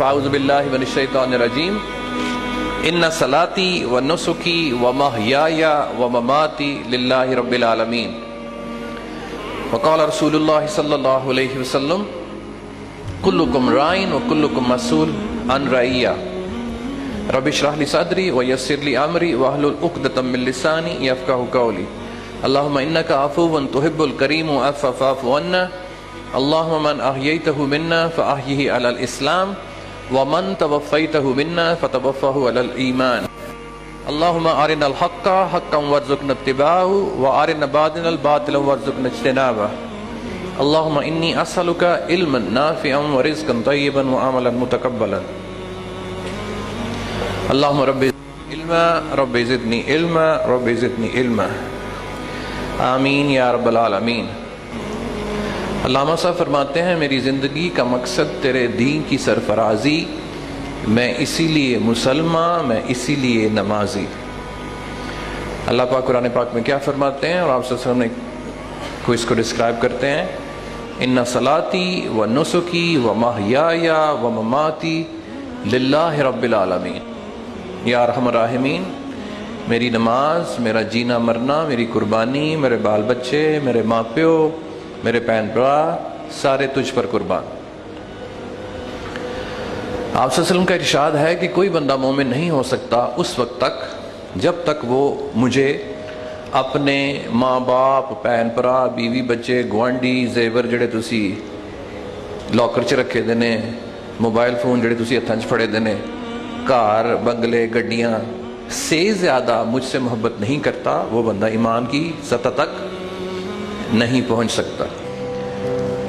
اعوذ باللہ من الشیطان الرجیم ان صلاتی و نسکی و محیای و مماتی للہ رب العالمین وقال رسول اللہ صلی اللہ علیہ وسلم کلکم رائن و کلکم مسئول عن رعیہ رب اشرح لی صدری و یسر لی امری واحلل عقدۃ من لسانی یفقہوا قولی اللہم انک عفو تحب الکریم عفو فاعف عنا اللہم من احییتہ منا فاحیہ علی الاسلام ومن توفیتہ منا فتوفہ علی الایمان اللہم ارنا الحق حقا وارزقنا اتباعہ وارنا الباطل باطلا وارزقنا اجتنابہ اللہم انی اسألک علما نافعا ورزقا طیبا وعملا متقبلا اللہم رب علما رب زدنی علما رب زدنی علما آمین یا رب العالمین۔ علامہ صاحب فرماتے ہیں میری زندگی کا مقصد تیرے دین کی سرفرازی، میں اسی لیے مسلمان، میں اسی لیے نمازی۔ اللہ پاک قرآن پاک میں کیا فرماتے ہیں اور آپ صلی اللہ علیہ وسلم کو اس کو ڈسکرائب کرتے ہیں، ان صلاتی و نسکی و محیای و مماتی للہ رب العالمین۔ یا ارحم الراحمین، میری نماز، میرا جینا مرنا، میری قربانی، میرے بال بچے، میرے ماں پیو، میرے بہن بھرا، سارے تجھ پر قربان۔ آپ صلی اللہ علیہ وسلم کا ارشاد ہے کہ کوئی بندہ مومن نہیں ہو سکتا اس وقت تک جب تک وہ مجھے اپنے ماں باپ، بہن بھرا، بیوی بچے، گوانڈی، زیور جڑے تسی لاکر چ رکھے دینے، موبائل فون جڑے تسی ہتھاں چ پھڑے دینے، کار، بنگلے، گڈیاں سے زیادہ مجھ سے محبت نہیں کرتا، وہ بندہ ایمان کی سطح تک نہیں پہنچ سکتا۔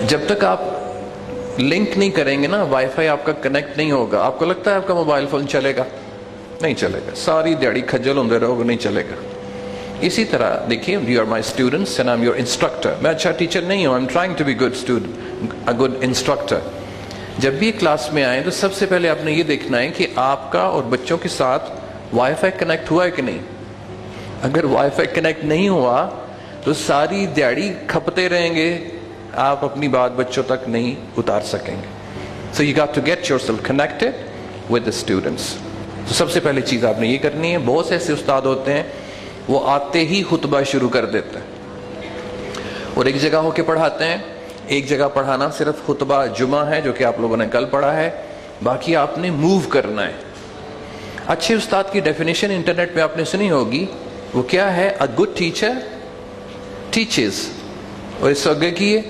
جب تک آپ لنک نہیں کریں گے نا، وائی فائی آپ کا کنیکٹ نہیں ہوگا، آپ کو لگتا ہے آپ کا موبائل فون چلے گا؟ نہیں چلے گا، ساری دیہڑی کھجل ہوندے رہو گے، نہیں چلے گا۔ اسی طرح دیکھیے، you are my students and I am your instructor. میں اچھا ٹیچر نہیں ہوں، I am trying to be good student, a good instructor. جب بھی کلاس میں آئیں تو سب سے پہلے آپ نے یہ دیکھنا ہے کہ آپ کا اور بچوں کے ساتھ وائی فائی کنیکٹ ہوا ہے کہ نہیں۔ اگر وائی فائی کنیکٹ نہیں ہوا تو ساری دیہڑی کھپتے رہیں گے، آپ اپنی بات بچوں تک نہیں اتار سکیں گے۔ So you got to get yourself connected with the students. تو سب سے پہلی چیز آپ نے یہ کرنی ہے۔ بہت سے ایسے استاد ہوتے ہیں وہ آتے ہی خطبہ شروع کر دیتے ہیں اور ایک جگہ ہو کے پڑھاتے ہیں۔ ایک جگہ پڑھانا صرف خطبہ جمعہ ہے جو کہ آپ لوگوں نے کل پڑھا ہے، باقی آپ نے موو کرنا ہے۔ اچھے استاد کی ڈیفینیشن انٹرنیٹ پہ آپ نے سنی ہوگی، وہ کیا ہے؟ اے گڈ ٹیچر ٹیچز، اور اس سے آگے کیے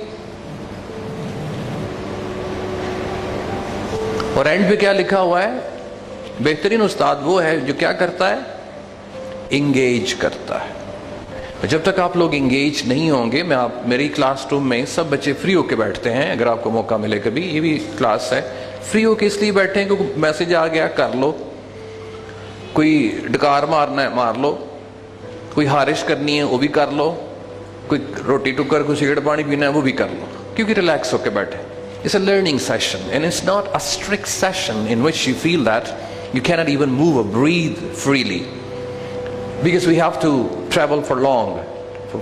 اور اینڈ پہ کیا لکھا ہوا ہے؟ بہترین استاد وہ ہے جو کیا کرتا ہے؟ انگیج کرتا ہے۔ جب تک آپ لوگ انگیج نہیں ہوں گے، میری کلاس روم میں سب بچے فری ہو کے بیٹھتے ہیں، اگر آپ کو موقع ملے کبھی، یہ بھی کلاس ہے، فری ہو کے اس لیے بیٹھے ہیں کہ میسج آ گیا کر لو، کوئی ڈکار مارنا ہے مار لو، کوئی خارش کرنی ہے وہ بھی کر لو، کوئی روٹی ٹکر، کوئی سگریٹ پانی پینا ہے وہ بھی کر لو، کیونکہ ریلیکس ہو کے بیٹھے۔ It's a learning session and it's not a strict session in which you feel that you cannot even move or breathe freely, because we have to travel for long,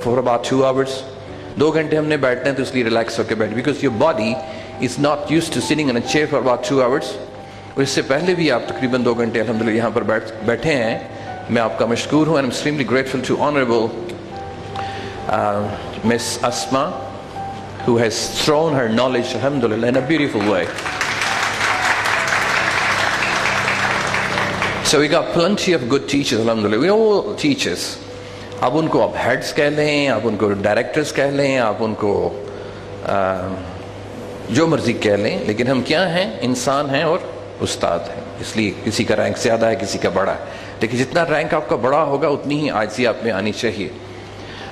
for about 2 hours. 2 گھنٹے ہم نے بیٹھنا ہے تو اس لیے relax ہو کے بیٹھے، because your body is not used to sitting in a chair for about 2 hours. اور اس سے پہلے بھی آپ تقریباً 2 گھنٹے الحمدللہ یہاں پر بیٹھے ہیں۔ میں آپ کا مشکور ہوں، and I'm extremely grateful to Honorable Miss Asma, who has thrown her knowledge alhamdulillah in a beautiful way. So we got plenty of good teachers alhamdulillah. We all teachers. آپ ان کو ہیڈس کہہ لیں، آپ ان کو ڈائریکٹرز کہہ لیں، آپ ان کو جو مرضی کہہ لیں، لیکن ہم کیا ہیں؟ انسان ہیں اور استاد ہیں۔ اس لیے کسی کا رینک زیادہ ہے، کسی کا بڑا ہے، لیکن جتنا رینک آپ کا بڑا ہوگا اتنی ہی عاجزی آپ میں آنی چاہیے۔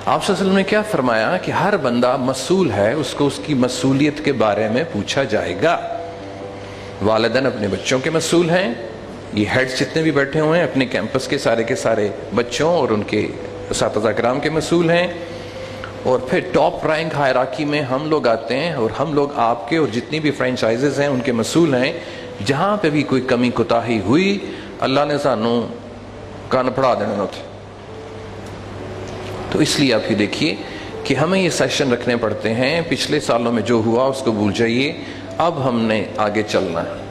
آپ صلی اللہ علیہ وسلم نے کیا فرمایا کہ ہر بندہ مسئول ہے، اس کو اس کی مسئولیت کے بارے میں پوچھا جائے گا۔ والدین اپنے بچوں کے مسئول ہیں، یہ ہیڈز جتنے بھی بیٹھے ہوئے ہیں اپنے کیمپس کے سارے بچوں اور ان کے اساتذہ کرام کے مسئول ہیں، اور پھر ٹاپ رینک ہائرارکی میں ہم لوگ آتے ہیں اور ہم لوگ آپ کے اور جتنی بھی فرینچائزز ہیں ان کے مسئول ہیں۔ جہاں پہ بھی کوئی کمی کوتاہی ہوئی اللہ نے سانوں کان پھڑا دینا ہوتے۔ تو اس لیے آپ یہ دیکھیے کہ ہمیں یہ سیشن رکھنے پڑتے ہیں۔ پچھلے سالوں میں جو ہوا اس کو بھول جائیے، اب ہم نے آگے چلنا ہے۔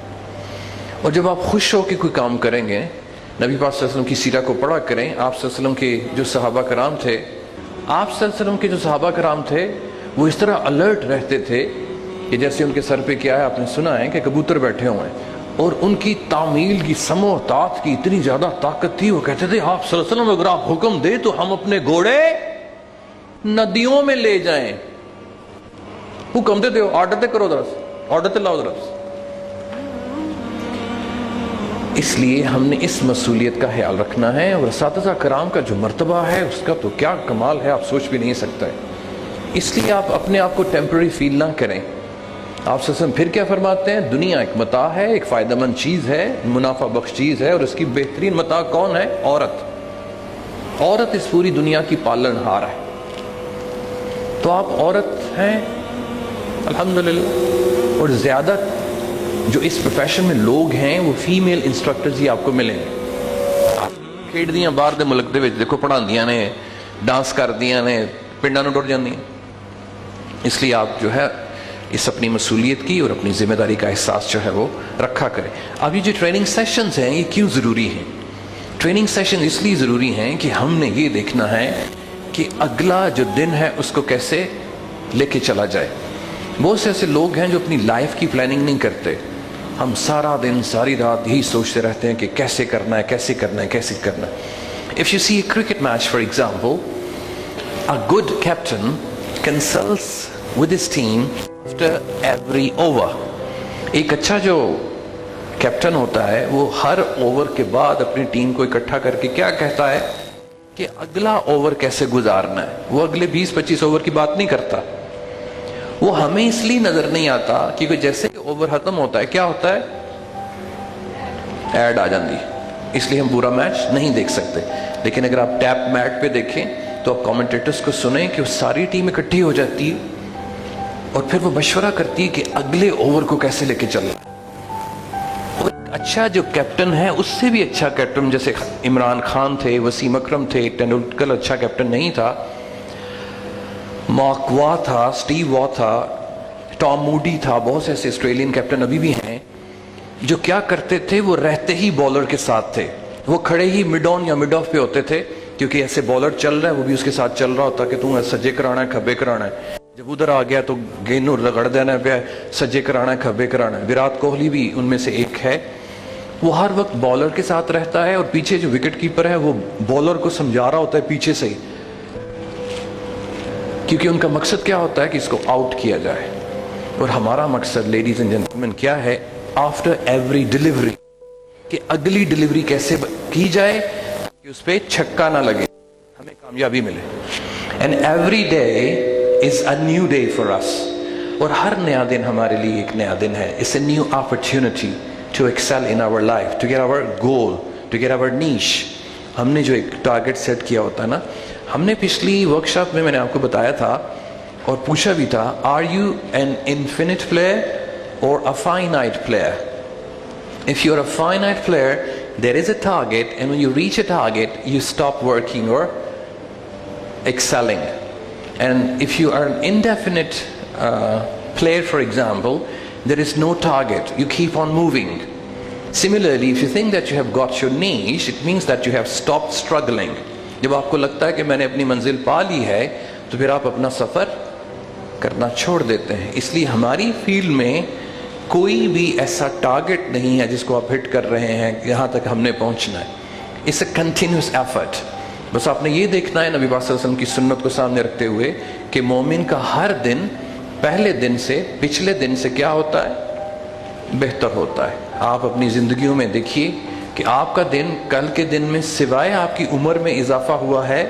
اور جب آپ خوش ہو کے کوئی کام کریں گے، نبی پاک صلی اللہ علیہ وسلم کی سیرہ کو پڑھا کریں. آپ صلی اللہ علیہ وسلم کے جو صحابہ کرام تھے، آپ صلی اللہ علیہ وسلم کے جو صحابہ کرام تھے وہ اس طرح الرٹ رہتے تھے کہ جیسے ان کے سر پہ کیا ہے، آپ نے سنا ہے کہ کبوتر بیٹھے ہوئے ہیں، اور ان کی تعمیل کی سمع و طاعت کی اتنی زیادہ طاقت تھی، وہ کہتے تھے آپ صلی اللہ علیہ وسلم اگر آپ حکم دے تو ہم اپنے گھوڑے ندیوں میں لے جائیں. حکم دے دو، آرڈر تے کرو، آرڈر تے لاؤ درس. اس لیے ہم نے اس مسئولیت کا خیال رکھنا ہے، اور اساتذہ کرام کا جو مرتبہ ہے اس کا تو کیا کمال ہے، آپ سوچ بھی نہیں سکتے. اس لیے آپ اپنے آپ کو ٹیمپرری فیل نہ کریں. آپ صلی اللہ علیہ وسلم پھر کیا فرماتے ہیں؟ دنیا ایک متاع ہے، ایک فائدہ مند چیز ہے، منافع بخش چیز ہے، اور اس کی بہترین متاع کون ہے؟ عورت. عورت اس پوری دنیا کی پالن ہار ہے. تو آپ عورت ہیں الحمدللہ، اور زیادہ جو اس پروفیشن میں لوگ ہیں وہ فیمیل انسٹرکٹرز ہی آپ کو ملیں گے. کھیڈ دیاں باہر دے ملک دے وچ دیکھو، پڑھاندیاں نے، ڈانس کردیاں نے، پنڈاں نوں ٹر جاندیاں. اس لیے آپ جو ہے اس اپنی مسئولیت کی اور اپنی ذمہ داری کا احساس جو ہے وہ رکھا کریں. اب یہ جو ٹریننگ سیشنز ہیں یہ کیوں ضروری ہیں؟ ٹریننگ سیشن اس لیے ضروری ہیں کہ ہم نے یہ دیکھنا ہے کہ اگلا جو دن ہے اس کو کیسے لے کے چلا جائے. بہت سے ایسے لوگ ہیں جو اپنی لائف کی پلاننگ نہیں کرتے. ہم سارا دن ساری رات یہی سوچتے رہتے ہیں کہ کیسے کرنا ہے، کیسے کرنا ہے، کیسے کرنا ہے. If you see a cricket match, for example, a good captain consults with his team after every over. ایک اچھا جو کیپٹن ہوتا ہے وہ ہر اوور کے بعد اپنی ٹیم کو اکٹھا کر کے کیا کہتا ہے کہ اگلا اوور کیسے گزارنا ہے. وہ اگلے 20-25 اوور کی بات نہیں کرتا. وہ ہمیں اس لیے نظر نہیں آتا کیونکہ جیسے کہ اوور ختم ہوتا ہے کیا ہوتا ہے؟ ایڈ آ جاندی، اس لیے ہم پورا میچ نہیں دیکھ سکتے. لیکن اگر آپ ٹیپ میٹ پہ دیکھیں تو آپ کامنٹیٹرز کو سنیں کہ وہ ساری ٹیم اکٹھی ہو جاتی ہے اور پھر وہ مشورہ کرتی ہے کہ اگلے اوور کو کیسے لے کے چلنا ہے. اور اچھا جو کیپٹن ہے اس سے بھی اچھا کیپٹن جیسے عمران خان تھے، وسیم اکرم تھے، ٹینڈولکر اچھا کیپٹن نہیں تھا، مارک وا تھا، سٹیو وا تھا، ٹام موڈی تھا، بہت سے ایسے آسٹریلین کیپٹن ابھی بھی ہیں جو کیا کرتے تھے، وہ رہتے ہی بالر کے ساتھ تھے. وہ کھڑے ہی مڈ آن یا مڈ آف پہ ہوتے تھے کیونکہ ایسے بالر چل رہا ہے وہ بھی اس کے ساتھ چل رہا ہوتا کہ تم سجے کرانا ہے کھبے کرانا ہے. جب ادھر آ گیا تو گیند رگڑ دینا پہ سجے کرانا ہے کھبے کرانا ہے. وراٹ کوہلی بھی ان میں سے ایک ہے. وہ ہر وقت بالر کے ساتھ رہتا ہے اور پیچھے جو وکٹ کیپر ہے وہ بالر کو سمجھا رہا ہوتا ہے پیچھے سے ہی، کیونکہ ان کا مقصد کیا ہوتا ہے کہ اس کو آؤٹ کیا جائے. اور ہمارا مقصد لیڈیز اینڈ جینٹلمین کیا ہے؟ آفٹر ایوری ڈیلیوری کہ اگلی ڈیلیوری کیسے کی جائے کہ اس پہ چھکا نہ لگے، ہمیں کامیابی ملے. And every day is a new day for us. اور ہر نیا دن ہمارے لیے ایک نیا دن ہے. It's a new opportunity to excel in our life, to get our goal, to get our niche. ہم نے جو ایک ٹارگٹ سیٹ کیا ہوتا ہے نا، ہم نے پچھلی ورکشاپ میں نے آپ کو بتایا تھا اور پوچھا بھی تھا، are you an infinite player or a finite player? If you're a finite player, there is a target, and when you reach a target, you stop working or excelling. And if you are an indefinite player, for example, there is no target. You keep on moving. Similarly, if you think that you have got your niche, it means that you have stopped struggling. جب آپ کو لگتا ہے کہ میں نے اپنی منزل پا لی ہے تو پھر آپ اپنا سفر کرنا چھوڑ دیتے ہیں. اس لیے ہماری فیلڈ میں کوئی بھی ایسا ٹارگٹ نہیں ہے جس کو آپ ہٹ کر رہے ہیں یہاں تک ہم نے پہنچنا ہے. It's a continuous effort. بس آپ نے یہ دیکھنا ہے نبی پاک صلی اللہ علیہ وسلم کی سنت کو سامنے رکھتے ہوئے کہ مومن کا ہر دن پہلے دن سے پچھلے دن سے کیا ہوتا ہے؟ بہتر ہوتا ہے. آپ اپنی زندگیوں میں دیکھیے کہ آپ کا دن کل کے دن میں سوائے آپ کی عمر میں اضافہ ہوا ہے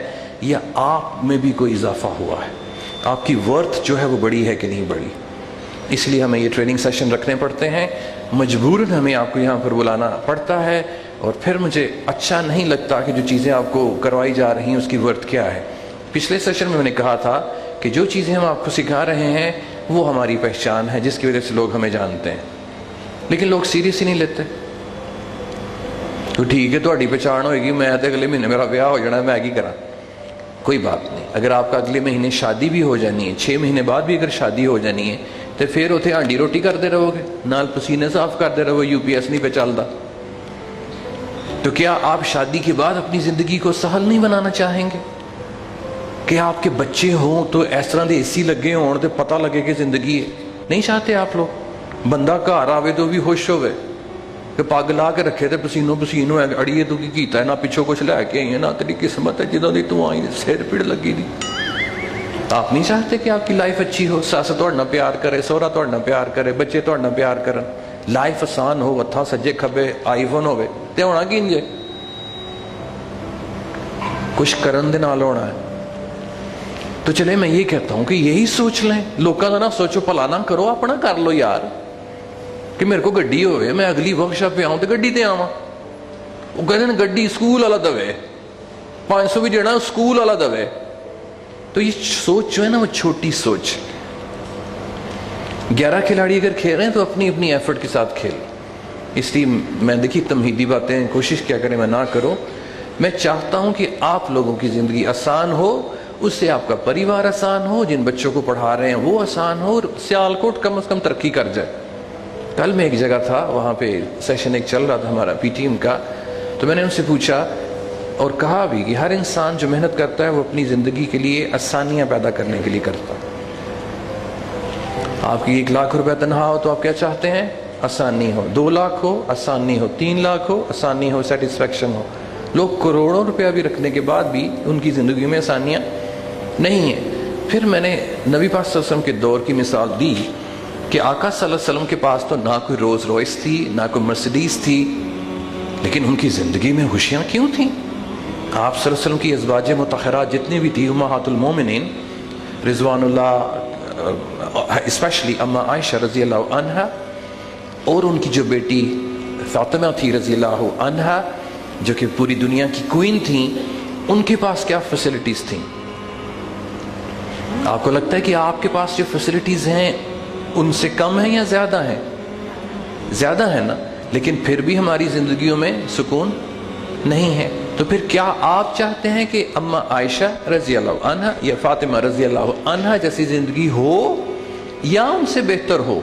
یا آپ میں بھی کوئی اضافہ ہوا ہے. آپ کی ورتھ جو ہے وہ بڑی ہے کہ نہیں بڑی. اس لیے ہمیں یہ ٹریننگ سیشن رکھنے پڑتے ہیں. مجبوراً ہمیں آپ کو یہاں پر بلانا پڑتا ہے اور پھر مجھے اچھا نہیں لگتا کہ جو چیزیں آپ کو کروائی جا رہی ہیں اس کی ورتھ کیا ہے. پچھلے سیشن میں نے کہا تھا کہ جو چیزیں ہم آپ کو سکھا رہے ہیں وہ ہماری پہچان ہے جس کی وجہ سے لوگ ہمیں جانتے ہیں. لیکن لوگ سیریس ہی نہیں لیتے. تو ٹھیک ہے تہاڈی پہچان ہوئے گی، میں تو اگلے مہینے میرا بیاہ ہو جانا ہے، میں کی کراں؟ کوئی بات نہیں. اگر آپ کا اگلے مہینے شادی بھی ہو جانی ہے، 6 مہینے بعد بھی اگر شادی ہو جانی ہے، تو پھر اتنے ہانڈی روٹی کرتے رہو گے، نال پسینے صاف کرتے رہو، UPS نہیں پہ چلتا. تو کیا آپ شادی کے بعد اپنی زندگی کو سہل نہیں بنانا چاہیں گے کہ آپ کے بچے ہوں تو اس طرح دے AC لگے ہون تو پتہ لگے کہ زندگی ہے؟ نہیں چاہتے آپ لوگ. بندہ گھر آوے تو بھی خوش ہوئے کہ پگ لا کے رکھے تے پسینوں پسین ہوئے، اڑیے تو کی کیتا ہے، نہ پچھوں کچھ لے کے آئی ہے، نہ تیری قسمت ہے جدوں دی تو آئی سر پیڑ لگی دی. آپ نہیں چاہتے کہ آپ کی لائف اچھی ہو، ساس تہاڈے نال پیار کرے، سہرا تہاڈے نال پیار کرے، بچے تہاڈے نال پیار کرن، لائف آسان ہو، ہتھاں سجے کھبے آئی فون ہوے تے ہونا کی انجے کچھ کرن دے نال ہونا ہے. تو چلے میں یہ کہتا ہوں کہ یہی سوچ لیں، لوکاں دا نہ سوچو بھلا نہ کرو، اپنا کر لو یار. کہ میرے کو گڈی ہوئے، میں اگلی ورکشاپ پہ آؤں تو گڈی تے آواں. وہ کہتے ہیں گڈی سکول والا دے، 500 بھی دینا سکول والا دے. تو یہ سوچ جو ہے نا وہ چھوٹی سوچ. 11 کھلاڑی اگر کھیل رہے ہیں تو اپنی اپنی ایفرٹ کے ساتھ کھیل. اس لیے میں دیکھی تمہیدی باتیں کوشش کیا کریں میں نہ کروں. میں چاہتا ہوں کہ آپ لوگوں کی زندگی آسان ہو، اس سے آپ کا پریوار آسان ہو، جن بچوں کو پڑھا رہے ہیں وہ آسان ہو، اور سیالکوٹ کم از کم ترقی کر جائے. کل میں ایک جگہ تھا، وہاں پہ سیشن ایک چل رہا تھا ہمارا PTM کا، تو میں نے ان سے پوچھا اور کہا بھی کہ ہر انسان جو محنت کرتا ہے وہ اپنی زندگی کے لیے آسانیاں پیدا کرنے کے لیے کرتا ہے. آپ کی 1 لاکھ روپے تنخواہ ہو تو آپ کیا چاہتے ہیں؟ آسانی ہو. 2 لاکھ ہو آسانی ہو، 3 لاکھ ہو آسانی ہو، سیٹسفیکشن ہو. لوگ کروڑوں روپیہ بھی رکھنے کے بعد بھی ان کی زندگی میں آسانیاں نہیں ہیں. پھر میں نے نبی پاک صلی اللہ علیہ وسلم کے دور کی مثال دی کہ آقا صلی اللہ علیہ وسلم کے پاس تو نہ کوئی روز روئس تھی، نہ کوئی مرسیڈیز تھی، لیکن ان کی زندگی میں خوشیاں کیوں تھیں؟ آپ صلی اللہ علیہ وسلم کی ازواج مطہرات جتنی بھی تھی، امہات المومنین رضوان اللہ، اسپیشلی اما عائشہ رضی اللہ عنہا، اور ان کی جو بیٹی فاطمہ تھی رضی اللہ عنہا، جو کہ پوری دنیا کی کوئین تھیں، ان کے پاس کیا فیسلٹیز تھیں؟ آپ کو لگتا ہے کہ آپ کے پاس جو فیسلٹیز ہیں ان سے کم ہیں یا زیادہ ہیں؟ زیادہ ہیں نا. لیکن پھر بھی ہماری زندگیوں میں سکون نہیں ہے. تو پھر کیا آپ چاہتے ہیں کہ اما عائشہ رضی اللہ عنہا یا فاطمہ رضی اللہ عنہا جیسی زندگی ہو یا ان سے بہتر ہو؟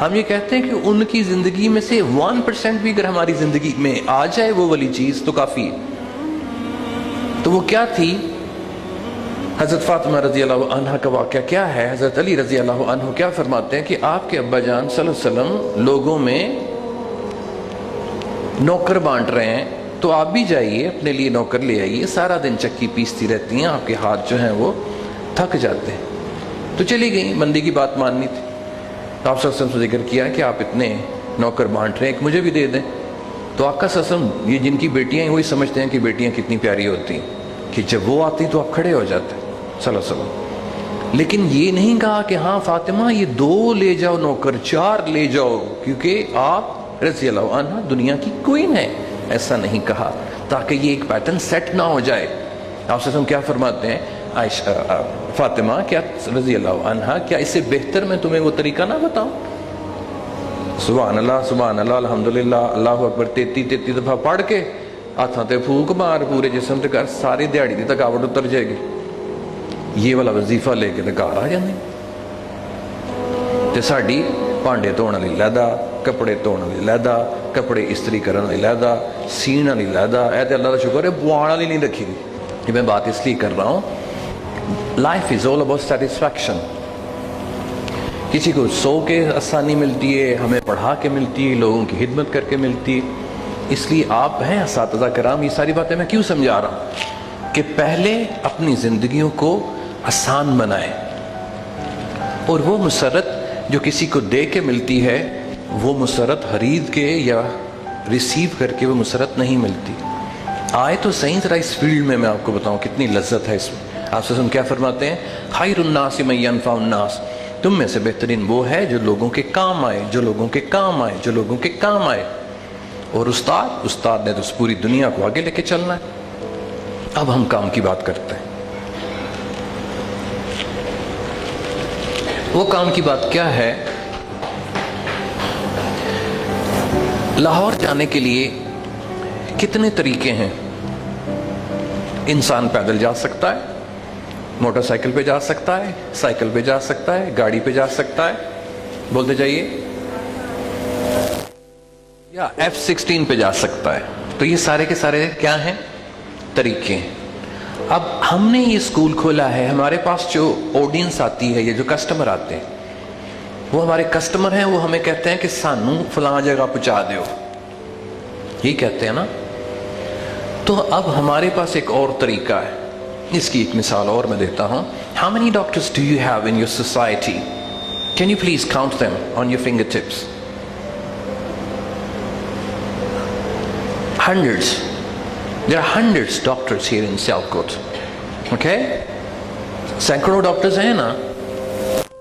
ہم یہ کہتے ہیں کہ ان کی زندگی میں سے 1% بھی اگر ہماری زندگی میں آ جائے وہ والی چیز تو کافی ہے. تو وہ کیا تھی؟ حضرت فاطمہ رضی اللہ عنہ کا واقعہ کیا ہے؟ حضرت علی رضی اللہ عنہ کیا فرماتے ہیں کہ آپ کے ابا جان صلی اللہ علیہ وسلم لوگوں میں نوکر بانٹ رہے ہیں، تو آپ بھی جائیے اپنے لیے نوکر لے آئیے. سارا دن چکی پیستی رہتی ہیں، آپ کے ہاتھ جو ہیں وہ تھک جاتے ہیں. تو چلی گئی، بندی کی بات ماننی تھی. آپ صلی اللہ علیہ وسلم سے ذکر کیا کہ آپ اتنے نوکر بانٹ رہے ہیں، ایک مجھے بھی دے دیں. تو آقا صلی اللہ علیہ وسلم یہ جن کی بیٹیاں ہیں وہی سمجھتے ہیں کہ بیٹیاں کتنی پیاری ہوتی ہیں کہ جب وہ آتی تو آپ کھڑے ہو جاتے ہیں صلی اللہ علیہ وسلم. لیکن یہ نہیں کہا کہ ہاں فاطمہ یہ 2 لے جاؤ نوکر، 4 لے جاؤ کیونکہ آپ رضی اللہ عنہ دنیا کی کوئین ہے. ایسا نہیں کہا تاکہ یہ ایک پیٹرن سیٹ نہ ہو جائے. آپ صلی اللہ علیہ وسلم کیا فرماتے ہیں؟ عائشہ فاطمہ کیا رضی اللہ عنہ کیا اس سے بہتر میں تمہیں وہ طریقہ نہ بتاؤں؟ سبحان اللہ الحمدللہ اللہ اکبر 33 دفعہ پڑھ کے ہاتھاں تے پھوک مار، پورے جسم تے کر، ساری دیہڑی دی تھکاوٹ اتر جائے گی. یہ والا وظیفہ لے کے گھر آ جاندے تے ساڈی بھانڈے دھوਣ والی لہدا، کپڑے دھوਣ والی لہدا، کپڑے استری کرن والی لہدا، سین والی لہدا. اے تے اللہ کا شکر ہے بوان والی نہیں رکھی گئی. یہ میں بات اس لیے کر رہا ہوں، life is all about satisfaction. کسی کو سو کے آسانی ملتی ہے، ہمیں پڑھا کے ملتی ہے، لوگوں کی خدمت کر کے ملتی ہے. اس لیے آپ ہیں اساتذہ کرام، یہ ساری باتیں میں کیوں سمجھا رہا ہوں کہ پہلے اپنی زندگیوں کو آسان بنائیں. اور وہ مسرت جو کسی کو دے کے ملتی ہے وہ مسرت خرید کے یا ریسیو کر کے وہ مسرت نہیں ملتی. آئے تو صحیح ذرا اس فیلڈ میں آپ کو بتاؤں کتنی لذت ہے اس میں. آپ سے کیا فرماتے ہیں؟ خیر الناس من ینفع الناس، تم میں سے بہترین وہ ہے جو لوگوں کے کام آئے، جو لوگوں کے کام آئے، جو لوگوں کے کام آئے. اور استاد نے تو پوری دنیا کو آگے لے کے چلنا ہے. اب ہم کام کی بات کرتے ہیں. وہ کام کی بات کیا ہے؟ لاہور جانے کے لیے کتنے طریقے ہیں. انسان پیدل جا سکتا ہے، موٹر سائیکل پہ جا سکتا ہے، سائیکل پہ جا سکتا ہے، گاڑی پہ جا سکتا ہے. بولتے جائیے. یا F16 پہ جا سکتا ہے. تو یہ سارے کے سارے کیا ہیں؟ طریقے ہیں. اب ہم نے یہ اسکول کھولا ہے, ہمارے پاس جو آڈینس آتی ہے, یہ جو کسٹمر آتے ہیں, وہ ہمارے کسٹمر ہیں. وہ ہمیں کہتے ہیں کہ سانو فلاں جگہ پہنچا دیو, یہی کہتے ہیں نا. تو اب ہمارے پاس ایک اور طریقہ ہے. اس کی ایک مثال اور میں دیتا ہوں. How many doctors do you have in your society? Can you please count them on your fingertips? Hundreds. There are hundreds doctors here in Sialkot. Okay? سینکڑوں ڈاکٹرز ہیں نا.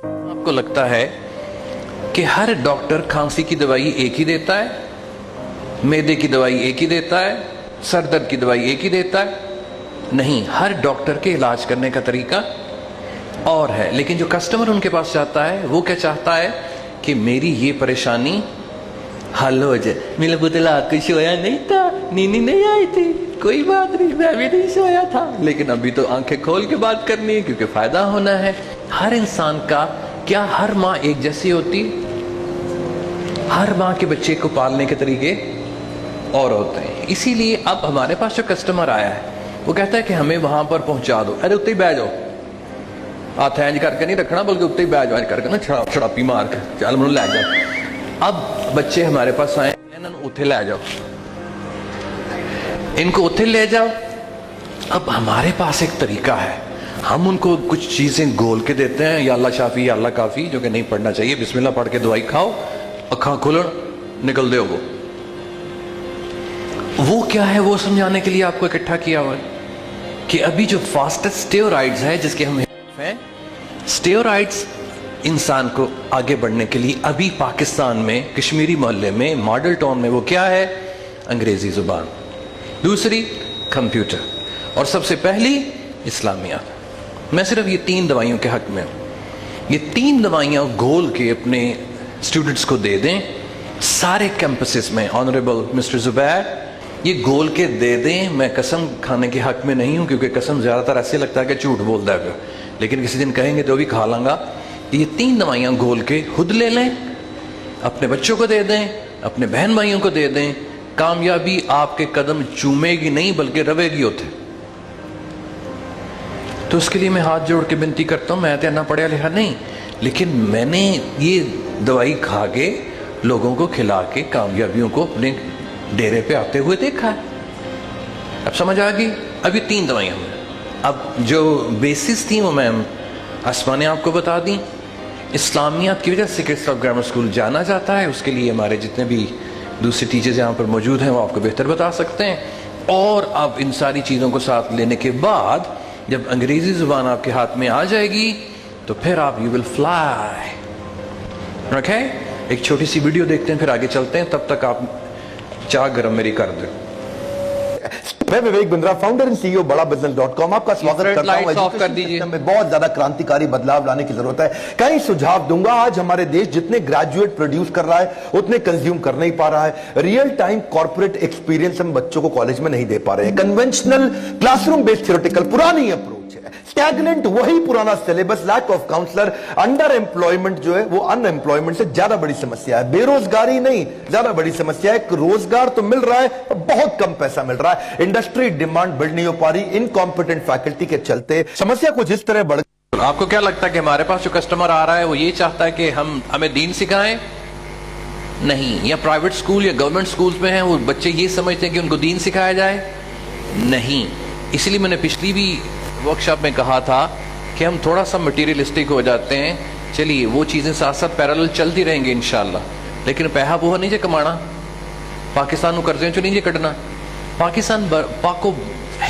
آپ کو لگتا ہے کہ ہر ڈاکٹر کھانسی کی دوائی ایک ہی دیتا ہے, معدے کی دوائی ایک ہی دیتا ہے, سر درد کی دوائی ایک ہی دیتا ہے؟ نہیں, ہر ڈاکٹر کے علاج کرنے کا طریقہ اور ہے. لیکن جو کسٹمر ان کے پاس جاتا ہے وہ کیا چاہتا ہے کہ میری یہ پریشانی حل ہو جائے. میرا پتر رات کو سویا نہیں تھا, نیندی نہیں آئی تھی, کوئی بات نہیں, میں بھی نہیں سویا تھا, لیکن ابھی تو آنکھیں کھول کے بات کرنی ہے کیونکہ فائدہ ہونا ہے. ہر انسان کا کیا ہر ماں ایک جیسی ہوتی؟ ہر ماں کے بچے کو پالنے کے طریقے اور ہوتے ہیں. اسی لیے اب ہمارے پاس جو کسٹمر آیا ہے وہ کہتا ہے کہ ہمیں وہاں پر پہنچا دو. ارے اتنے ہی بیٹھ جاؤ, ہاتھ اینج کر کے نہیں رکھنا بلکہ اتنے ہی بیٹھ جاؤ کر کے نا, چھڑاپی مار کے چل منو لے جاؤ. اب بچے ہمارے پاس آئے, اتنے لے جاؤ, ان کو اتنے لے جاؤ. اب ہمارے پاس ایک طریقہ ہے, ہم ان کو کچھ چیزیں گول کے دیتے ہیں, یا اللہ شافی یا اللہ کافی, جو کہ نہیں پڑھنا چاہیے. بسم اللہ پڑھ کے دوائی کھاؤ, اکھاں کھلن نکل دے ہو. وہ کیا ہے, وہ سمجھانے کے لیے آپ کو اکٹھا کیا ہوا ہے کہ ابھی جو فاسٹسٹ اسٹیرائڈز ہے, جس کے ہم ہیں اسٹیرائڈز, انسان کو آگے بڑھنے کے لیے ابھی پاکستان میں کشمیری محلے میں ماڈل ٹاؤن میں وہ کیا ہے؟ انگریزی زبان, دوسری کمپیوٹر, اور سب سے پہلی اسلامیات. میں صرف یہ 3 دوائیوں کے حق میں ہوں. یہ 3 دوائیاں گول کے اپنے اسٹوڈنٹس کو دے دیں سارے کیمپسز میں. آنریبل مسٹر زبیر, یہ گول کے دے دیں. میں قسم کھانے کے حق میں نہیں ہوں کیونکہ قسم زیادہ تر ایسے لگتا ہے کہ جھوٹ بولتا ہے, لیکن کسی دن کہیں گے تو بھی کھا لوں گا. یہ 3 دوائیاں گول کے خود لے لیں, اپنے بچوں کو دے دیں, اپنے بہن بھائیوں کو دے دیں. کامیابی آپ کے قدم چومے گی نہیں بلکہ روے گی ہوتے. تو اس کے لیے میں ہاتھ جوڑ کے بنتی کرتا ہوں. میں تو نہ پڑھا لکھا نہیں, لیکن میں نے یہ دوائی کھا کے لوگوں کو کھلا کے کامیابیوں کو اپنے ڈیرے پہ آتے ہوئے دیکھا ہے. اب سمجھ آ گئی. ابھی 3 دوائیاں ہیں. اب جو بیسس تھیں وہ میں اسما نے آپ کو بتا دیں. اسلامیات کی وجہ سے کرسٹ آف گرامر اسکول جانا جاتا ہے. اس کے لیے ہمارے جتنے بھی دوسری ٹیچرز یہاں پر موجود ہیں وہ آپ کو بہتر بتا سکتے ہیں. اور اب ان ساری چیزوں کو ساتھ لینے کے بعد جب انگریزی زبان آپ کے ہاتھ میں آ جائے گی تو پھر آپ یو ول فلائی. اوکے, ایک چھوٹی سی ویڈیو دیکھتے ہیں پھر آگے چلتے ہیں. تب تک آپ چاہ گرم میری کر دیں. میں وویک بندرا, فاؤنڈر اینڈ سی ای او بڑا بزنس.com, آپ کا سواگت کرتا ہوں. ایجوکیشن سسٹم میں بہت زیادہ کرانتیکاری بدلاؤ لانے کی ضرورت ہے. کئی سجھاؤ دوں گا. آج ہمارے دیش جتنے گریجویٹ پروڈیوس کر رہا ہے اتنے کنزیوم کر نہیں پا رہا ہے. ریئل ٹائم کارپوریٹ ایکسپیرینس ہم بچوں کو کالج میں نہیں دے پا رہے ہیں. Conventional class room based theoretical پرانی اپروچ ہے. اسٹیگننٹ وہی پرانا syllabus, lack of counsellor, under employment جو ہے وہ ان ایمپلائمنٹ سے زیادہ بڑی سمسیا ہے. بے روزگاری نہیں, زیادہ بڑی سمسیا ہے. روزگار تو مل رہا ہے, بہت کم پیسہ مل رہا ہے. انڈسٹری ڈیمانڈ بڑھ نہیں ہو پا رہی انکمپیٹنٹ فیکلٹی کے چلتے. سمسیا کچھ اس طرح بڑھ. آپ کو کیا لگتا ہے کہ ہمارے پاس جو کسٹمر آ رہا ہے وہ یہ چاہتا ہے کہ ہمیں دین سکھائیں؟ نہیں. یا پرائیویٹ سکول یا گورنمنٹ سکولز میں ہیں وہ بچے یہ سمجھتے ہیں کہ ان کو دین سکھایا جائے؟ نہیں. اس لیے میں نے پچھلی بھی ورکشاپ میں کہا تھا کہ ہم تھوڑا سا مٹیریلسٹک ہو جاتے ہیں. چلیے وہ چیزیں ساتھ ساتھ پیرالل چلتی رہیں گے انشاءاللہ, لیکن پیسہ وہ نہیں جے کمانا. پاکستان کو قرضے چو نہیں جے کٹنا. پاکستان پاک و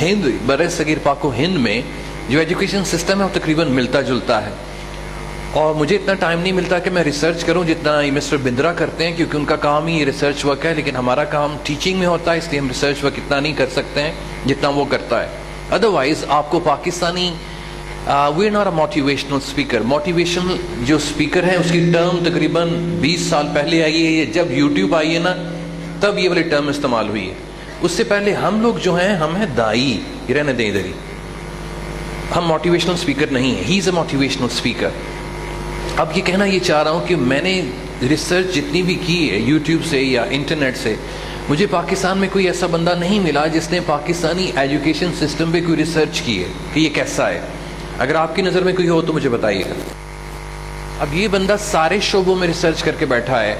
ہند, بر صغیر پاک و ہند میں جو ایجوکیشن سسٹم ہے وہ تقریباً ملتا جلتا ہے. اور مجھے اتنا ٹائم نہیں ملتا کہ میں ریسرچ کروں جتنا مسٹر بندرا کرتے ہیں, کیونکہ ان کا کام ہی ریسرچ ورک ہے. لیکن ہمارا کام ٹیچنگ میں ہوتا ہے, اس لیے ہم ریسرچ ورک اتنا نہیں کر سکتے ہیں جتنا وہ کرتا ہے. ادروائز آپ کو Pakistani we are not a motivational speaker. Motivational جو اسپیکر ہے اس کی ٹرم تقریباً 20 سال پہلے آئی ہے. جب یوٹیوب آئی ہے نا تب یہ والی ٹرم استعمال ہوئی ہے. اس سے پہلے ہم لوگ جو ہیں ہم ہیں دائی. رہنے دیں ادھر ہی, ہم موٹیویشنل اسپیکر نہیں ہیں. ہی از اے موٹیویشنل اسپیکر. اب یہ کہنا یہ چاہ رہا ہوں کہ میں نے ریسرچ جتنی بھی کی ہے یوٹیوب سے یا انٹرنیٹ سے، مجھے پاکستان میں کوئی ایسا بندہ نہیں ملا جس نے پاکستانی ایجوکیشن سسٹم پہ کوئی ریسرچ کی ہے کہ یہ کیسا ہے. اگر آپ کی نظر میں کوئی ہو تو مجھے بتائیے گا. اب یہ بندہ سارے شعبوں میں ریسرچ کر کے بیٹھا ہے،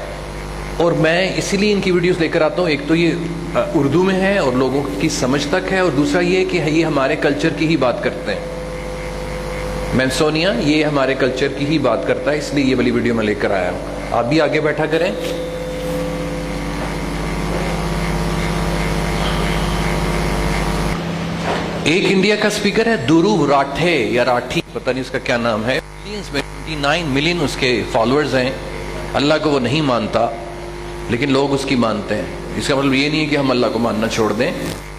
اور میں اسی لیے ان کی ویڈیوز لے کر آتا ہوں. ایک تو یہ اردو میں ہے اور لوگوں کی سمجھ تک ہے، اور دوسرا یہ کہ یہ ہمارے کلچر کی ہی بات کرتے ہیں. مینسونیا یہ ہمارے کلچر کی ہی بات کرتا ہے، اس لیے یہ والی ویڈیو میں لے کر آیا ہوں. آپ بھی آگے بیٹھا کریں. ایک انڈیا کا سپیکر ہے دورو راٹھے یا راٹھی، پتہ نہیں اس کا کیا نام ہے. 29 ملین اس کے فالوورز ہیں. اللہ کو وہ نہیں مانتا لیکن لوگ اس کی مانتے ہیں. اس کا مطلب یہ نہیں ہے کہ ہم اللہ کو ماننا چھوڑ دیں،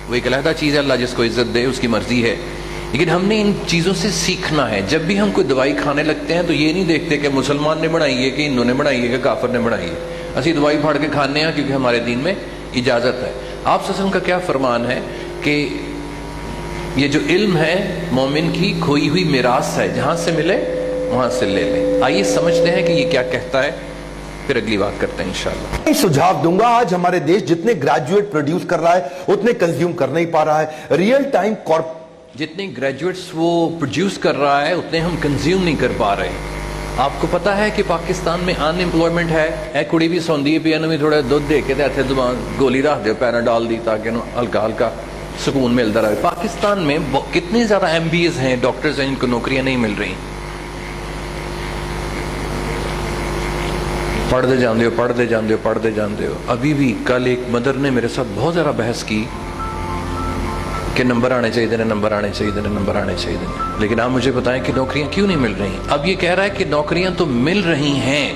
وہ ایک علیحدہ چیز ہے. اللہ جس کو عزت دے اس کی مرضی ہے، لیکن ہم نے ان چیزوں سے سیکھنا ہے. جب بھی ہم کوئی دوائی کھانے لگتے ہیں تو یہ نہیں دیکھتے کہ مسلمان نے بنائی ہے کہ ہندو نے بنائی ہے کہ کافر نے بنائی ہے. اسی دوائی پھاڑ کے کھانے ہیں کیونکہ ہمارے دین میں اجازت ہے. آپ صلی اللہ علیہ وسلم کا کیا فرمان ہے کہ یہ جو علم ہے مومن کی کھوئی ہوئی میراث ہے، جہاں سے ملے وہاں سے لے لیں. آئیے سمجھتے ہیں کہ یہ کیا کہتا ہے، پھر اگلی بات کرتے ہیں انشاءاللہ. سجھاؤ دوں گا. آج ہمارے دیش جتنے گریجویٹ پروڈیوس کر رہا ہے اتنے کنزیوم کر نہیں پا رہا ہے. ریئل ٹائم جتنے گریجویٹس وہ پروڈیوس کر رہا ہے اتنے ہم کنزیوم نہیں کر پا رہے. آپ کو پتا ہے کہ پاکستان میں ان امپلائمنٹ ہے. ایک کڑی بھی سوندی ہے پی بھی تھوڑا دودھ دے کے ہاتھ زبان گولی رکھ دو، پیرا ڈال دی تاکہ ہلکا ہلکا سکون ملتا رہے. پاکستان میں کتنے زیادہ ایم بی ایز ہیں، ڈاکٹرز ہیں، جن کو نوکریاں نہیں مل رہی. پڑھتے جاندے ہو پڑھتے جاندے ہو پڑھتے جاندے ہو. ابھی بھی کل ایک مدر نے میرے ساتھ بہت زیادہ بحث کی کہ نمبر آنے چاہیے، نمبر آنے چاہیے، نمبر آنے چاہیے. لیکن آپ مجھے بتائیں کہ نوکریاں کیوں نہیں مل رہی. اب یہ کہہ رہا ہے کہ نوکریاں تو مل رہی ہیں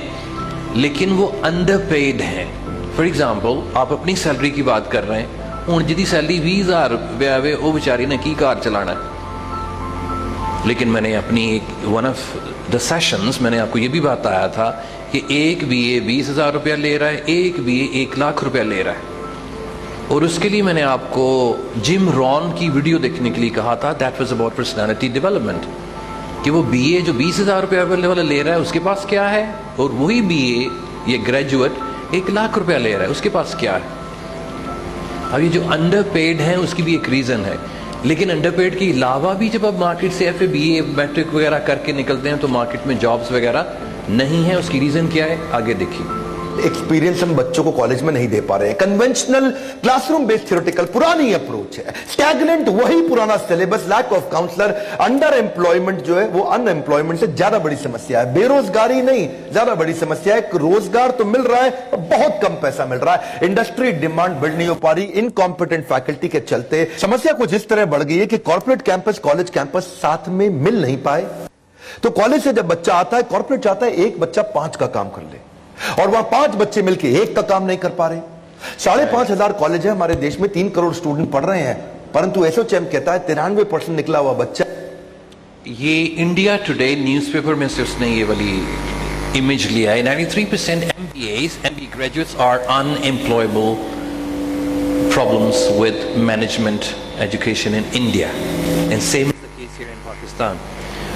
لیکن وہ انڈر پیڈ ہیں. فار ایگزامپل آپ اپنی سیلری کی بات کر رہے ہیں، ہوں جی سیلری 20,000 روپیہ آئے وہ بیچاری نے کی کار چلانا ہے. لیکن میں نے اپنی ایک ون آف دا سیشنز میں نے آپ کو یہ بھی بتایا تھا کہ ایک بی اے 20,000 روپیہ لے رہا ہے، ایک بی اے 1,00,000 روپیہ لے رہا ہے. اور اس کے لیے میں نے آپ کو جم رون کی ویڈیو دیکھنے کے لیے کہا تھا. That was about personality development, کہ وہ بی اے جو 20,000 روپیہ والا لے رہا ہے اس کے پاس کیا ہے، اور وہی بی اے یہ گریجویٹ 1,00,000 روپیہ لے رہا ہے اس کے پاس کیا ہے. اب یہ جو انڈر پیڈ ہیں اس کی بھی ایک ریزن ہے. لیکن انڈر پیڈ کے علاوہ بھی جب آپ مارکیٹ سے F A B A matric وغیرہ کر کے نکلتے ہیں تو مارکیٹ میں جابز وغیرہ نہیں ہے. اس کی ریزن کیا ہے آگے دیکھیے. ایکسپیرینس ہم بچوں کو کالج میں نہیں دے پا رہے ہیں. Conventional class room based theoretical پرانی اپروچ ہے. اسٹیگننٹ وہی پرانا syllabus, lack of counsellor, under employment جو ہے وہ ان امپلائمنٹ سے زیادہ بڑی سمسیا ہے. بے روزگاری نہیں زیادہ بڑی سمسیا ہے. روزگار تو مل رہا ہے، بہت کم پیسہ مل رہا ہے. انڈسٹری ڈیمانڈ بلڈ نہیں ہو پا رہی انکمپیٹنٹ فیکلٹی کے چلتے. سمسیا کچھ اس طرح بڑھ گئی ہے کہ کارپوریٹ کیمپس کالج کیمپس ساتھ میں مل نہیں پائے. تو کالج سے جب بچہ آتا ہے کارپوریٹ چاہتا ہے ایک بچہ 5 کا کام کر لے، اور وہاں 5 بچے مل کے ایک کا کام نہیں کر پا رہے. 5,500 کالج ہے ہمارے دیش میں، 3 کروڑ سٹوڈنٹ پڑھ رہے ہیں، پرنتو ایسوچیم کہتا ہے 93% نکلا ہوا بچہ. یہ انڈیا ٹوڈے نیوز پیپر میں سے اس نے یہ والی امیج لیا ہے. 93% MBAs MBA graduates are unemployable. Problems with management education in India, and same is the case here in Pakistan.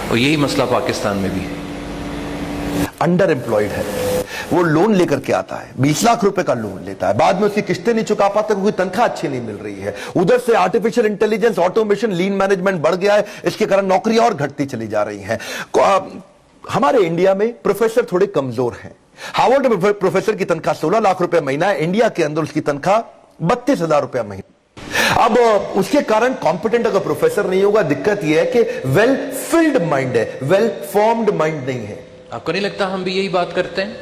اور یہی مسئلہ پاکستان میں بھی ہے. انڈر امپلائڈ ہے. وہ لون لے کر کے آتا ہے، 20 لاکھ روپے کا لون لیتا ہے، بعد میں اس کی قسطیں نہیں چکا پاتا کیونکہ تنخواہ اچھی نہیں مل رہی ہے. ادھر سے آرٹیفیشل انٹیلیجنس، آٹومیشن، لین مینجمنٹ بڑھ گیا ہے، اس کے کارن نوکریاں اور گھٹتی چلی جا رہی ہیں. ہمارے انڈیا میں پروفیسر تھوڑے کمزور ہیں. ہارورڈ میں پروفیسر کی تنخواہ 16 لاکھ روپے مہینہ ہے، انڈیا کے اندر اس کی تنخواہ 32,000 روپے مہینہ. اب اس کے کارن کمپیٹنٹ اگر پروفیسر نہیں ہوگا، دقت یہ ہے کہ ویل فلڈ مائنڈ ہے، ویل فارمڈ مائنڈ نہیں ہے. آپ کو نہیں لگتا ہم بھی یہی بات کرتے ہیں؟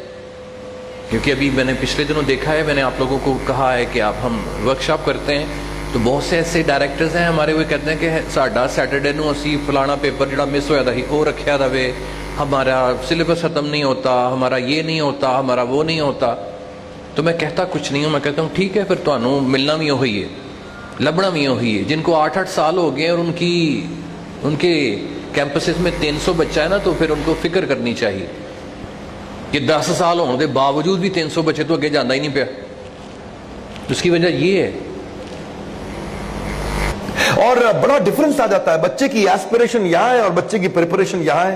کیونکہ ابھی میں نے پچھلے دنوں دیکھا ہے، میں نے آپ لوگوں کو کہا ہے کہ ہم ورکشاپ کرتے ہیں تو بہت سے ایسے ڈائریکٹرز ہیں ہمارے، وہ کہتے ہیں کہ ساڈا سیٹرڈے نو اسی فلانا پیپر جڑا مس ہویا تھا وہ رکھیا تھا، ہمارا سلیبس ختم نہیں ہوتا، ہمارا یہ نہیں ہوتا، ہمارا وہ نہیں ہوتا. تو میں کہتا کچھ نہیں ہوں، میں کہتا ہوں ٹھیک ہے پھر تمہیں ملنا بھی وہی ہے، لبنا بھی وہی ہے. جن کو 8 سال ہو گئے اور ان کے کیمپسز میں 300 بچہ ہے نا، تو پھر ان کو فکر کرنی چاہیے کہ 10 سال ہونے کے باوجود بھی 300 بچے تو اگے جانا ہی نہیں پیا. اس کی وجہ یہ ہے. اور بڑا ڈفرنس آ جاتا ہے، بچے کی ایسپریشن یہاں ہے اور بچے کی پریپریشن یہاں ہے.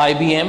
IBM,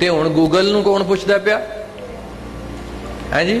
ਤੇ ਹੁਣ ਗੂਗਲ ਨੂੰ ਕੌਣ ਪੁੱਛਦਾ ਪਿਆ ਹੈ ਜੀ?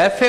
FA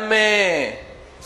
MA,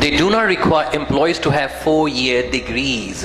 They do not require employees to have 4-year degrees,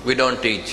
We don't teach।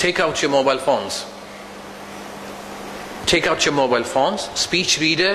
Take out your mobile phones. Take out your mobile phones. Speech reader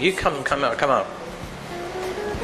You come out.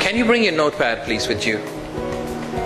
Can you bring your notepad please with you?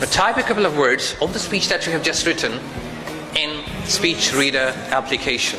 Now type a couple of words of the speech that you have just written in speech reader application.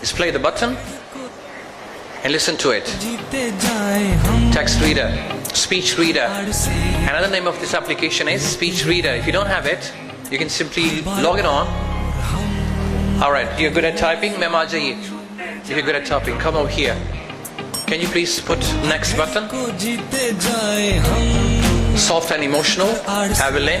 Just play the button and listen to it. Text reader, speech reader. Another name of this application is speech reader. If you don't have it, you can simply log it on. Alright, you're good at typing? Ma'am, aa jaiye. If you're good at typing, come over here. Can you please put next button? Soft and emotional, Evelyn.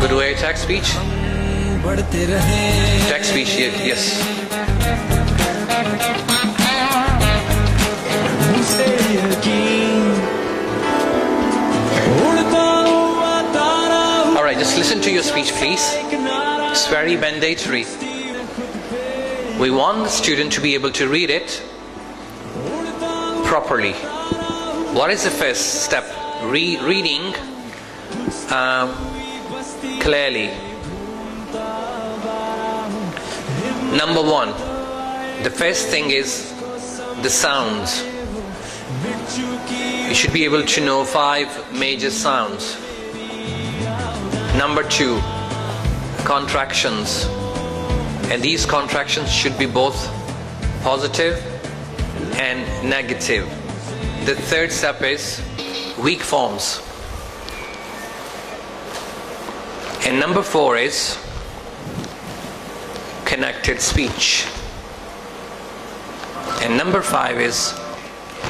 Go to a text speech. Text speech, yes. Alright, just listen to your speech please. It's very mandatory. We want the student to be able to read it properly. What is the first step? Reading clearly. Number one, the first thing is the sounds. You should be able to know 5 major sounds. Number two, contractions. And these contractions should be both positive and negative. The third step is weak forms. And number 4 is connected speech. And number 5 is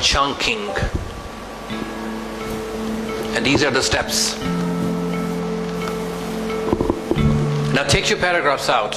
chunking. And these are the steps. Now take your paragraphs out.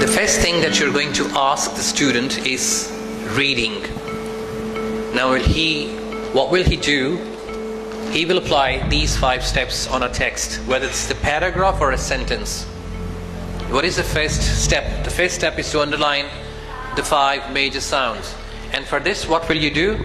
The first thing that you're going to ask the student is reading. Now what will he do? He will apply these 5 steps on a text, whether it's the paragraph or a sentence. What is the first step? The first step is to underline the 5 major sounds. And for this, what will you do?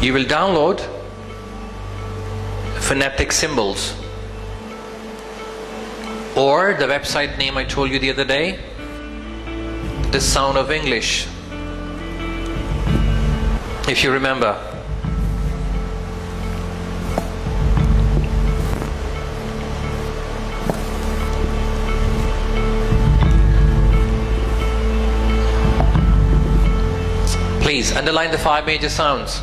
You will download phonetic symbols, or the website name I told you the other day, The Sound of English, if you remember. Please underline the 5 major sounds.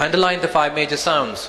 Underline the 5 major sounds.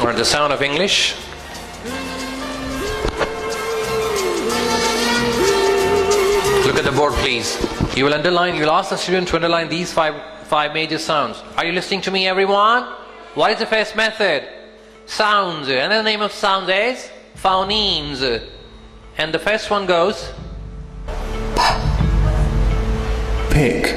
Or The Sound of English. Look at the board please. You will ask the student to underline these five major sounds. Are you listening to me everyone? What is the first method? Sounds. And the name of sounds is phonemes. And the first one goes pick.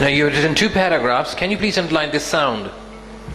Now you've written 2 paragraphs. Can you please underline this sound?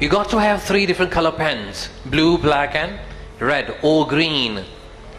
you got to have 3 different color pens: blue, black and red or green.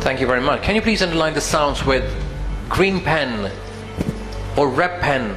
Thank you very much. Can you please underline the sounds with green pen or red pen?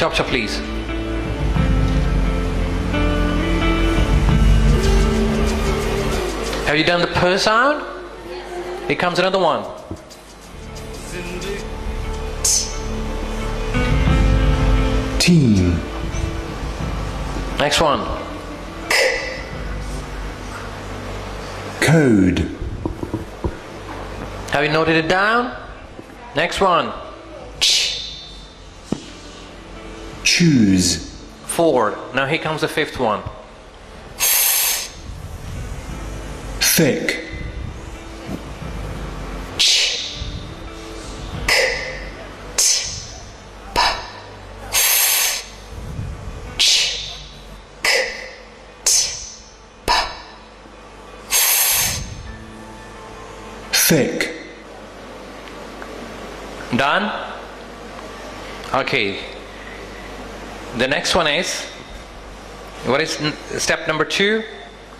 Chop chop please. Have you done the per sound? Here comes another one. Team. Next one. Code. Have you noted it down? Next one. Choose. 4. Now here comes the 5th one. Thick. Thick. Done? Okay. The next one is, what is step number 2?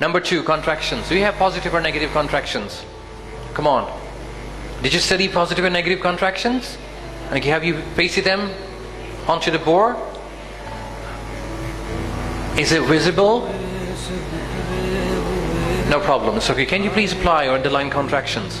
Number 2, contractions. Do you have positive or negative contractions? Come on. Did you study positive and negative contractions? Like, have you pasted them onto the board? Is it visible? No problem. It's okay. Can you please apply or underline contractions?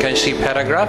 Can you see paragraph?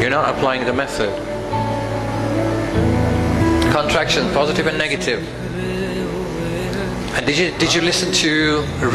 You're not applying the method. Contraction, positive and negative. And did you listen to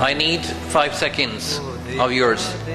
I need 5 seconds of yours.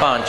5.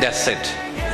That's it.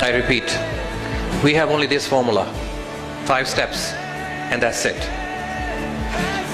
I repeat, we have only this formula, 5 steps, and that's it.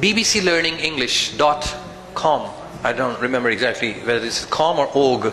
bbclearningenglish.com. I don't remember exactly whether this is com or org.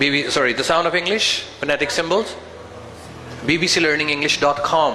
The Sound of English, phonetic symbols, bbclearningenglish.com.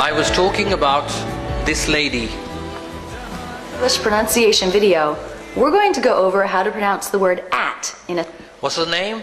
I was talking about this lady English pronunciation video, we're going to go over how to pronounce the word at in a What's her name?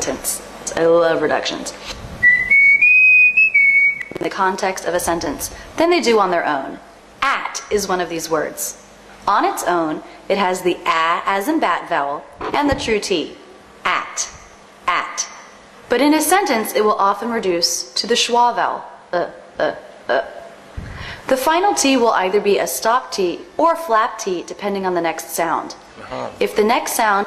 sentence. I love reductions. In the context of a sentence than they do on their own. At is one of these words. On its own, it has the a as in bat vowel and the true t. At. At. But in a sentence, it will often reduce to the schwa vowel. The final T will either be a stop T or flap T depending on the next sound. If the next sound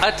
at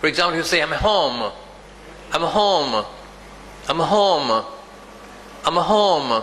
For example, you say I'm home, I'm home, I'm home, I'm home.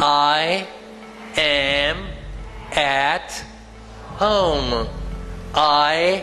I am at home. I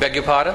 Beg your pardon?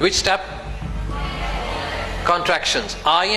Which step? Contractions. I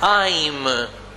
I'm,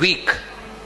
Weak.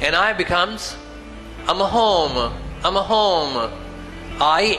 And I becomes I'm home. I'm home. I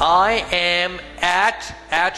I am at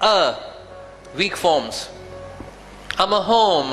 a, weak forms. I'm a home.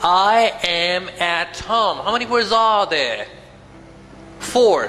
I am at home. How many words are there? 4.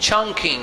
Chunking.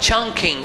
Chunking.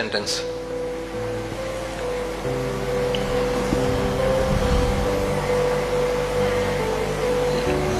sentence?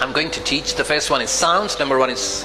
I'm going to teach. The first one is sounds, number 1 is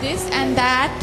This and that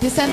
this and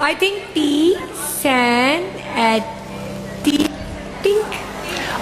I think tea, sand, and tea, tink,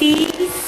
tea,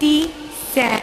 Tea, sand.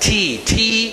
TIS.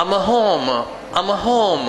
I'm a home, I'm a home.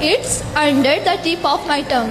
It's under the tip of my tongue.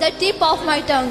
The tip of my tongue.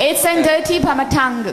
It's under the tip of my tongue.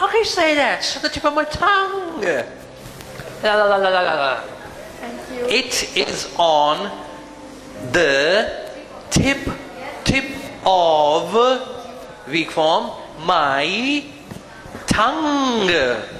How can you say that? It's the tip of my tongue. La la la la la la. Thank you. It is on the tip of weak form my tongue.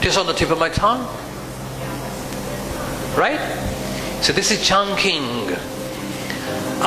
It is on the tip of my tongue, right? So this is chunking.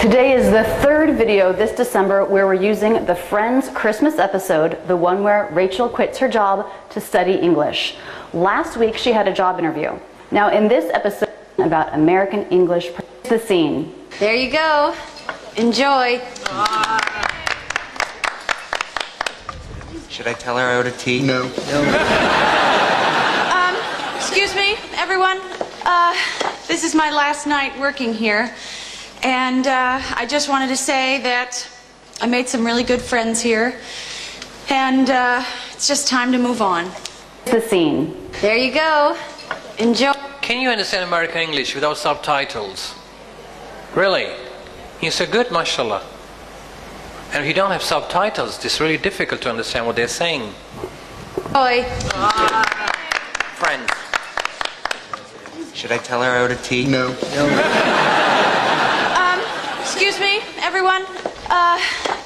Today is the third video this December where we're using the Friends Christmas episode, the one where Rachel quits her job to study English. Last week she had a job interview. Now in this episode about American English, the scene. There you go. Enjoy. Should I tell her I ordered tea? No. Excuse me, everyone. This is my last night working here. And I just wanted to say that I made some really good friends here. And it's just time to move on. The scene. There you go. Enjoy. can you understand American English without subtitles? Really? You say good, mashallah. And if you don't have subtitles, it's really difficult to understand what they're saying. Boy. Friends. Should I tell her I ordered tea? No. Excuse me, everyone.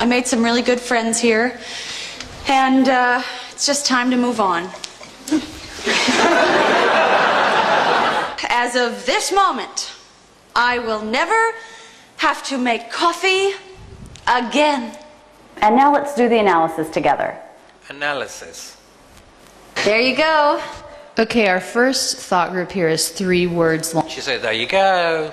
I made some really good friends here. And it's just time to move on. As of this moment, I will never have to make coffee again. And now let's do the analysis together. Analysis. There you go. Okay, our first thought group here is 3 words long. She said, there you go.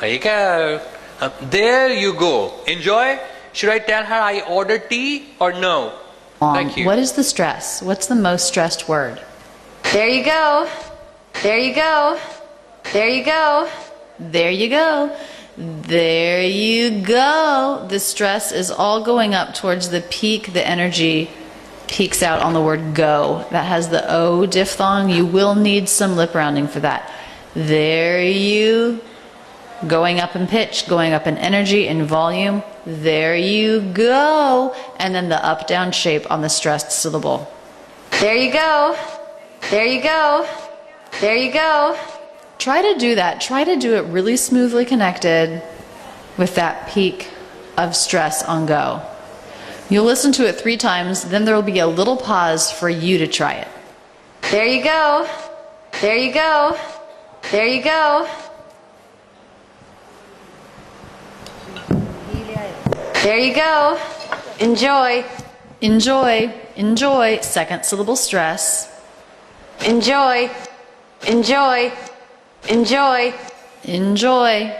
there you go. There you go. Enjoy. Should I tell her I ordered tea or no? Thank you. What is the stress? What's the most stressed word? There you go. There you go. There you go. There you go. There you go. The stress is all going up towards the peak. The energy peaks out on the word go. That has the O diphthong. You will need some lip rounding for that. There you going up in pitch, going up in energy, in volume. There you go. And then the up-down shape on the stressed syllable. There you go. There you go. There you go. Try to do that. Try to do it really smoothly connected with that peak of stress on go. You'll listen to it 3 times, then there will be a little pause for you to try it. There you go. There you go. There you go. There you go. Enjoy. Enjoy, enjoy, second syllable stress. Enjoy. Enjoy. Enjoy. Enjoy.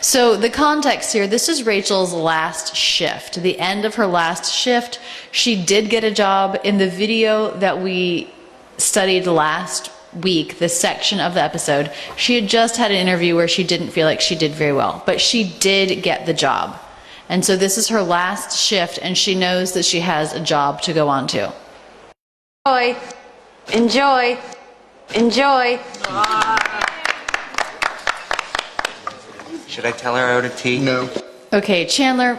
So the context here, this is Rachel's last shift, the end of her last shift. She did get a job. In the video that we studied last week, this section of the episode, she had just had an interview where she didn't feel like she did very well, but she did get the job. And so this is her last shift, and she knows that she has a job to go on to. Enjoy. Enjoy. Enjoy. Should I tell her I ordered tea? No. Okay, Chandler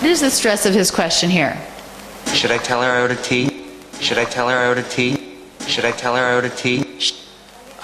What is the stress of his question here? Should I tell her I ordered tea? Should I tell her I ordered tea? Should I tell her I ordered tea?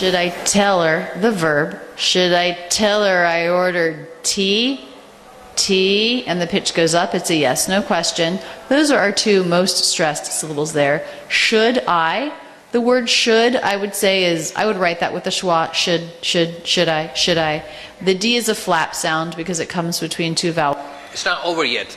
Should I tell her the verb? Should I tell her I ordered tea? Tea, and the pitch goes up. It's a yes, no question. Those are our 2 most stressed syllables there. Should I? The word should, I would say is, I would write that with the schwa. Should I? The D is a flap sound because it comes between 2 vowels. It's not over yet.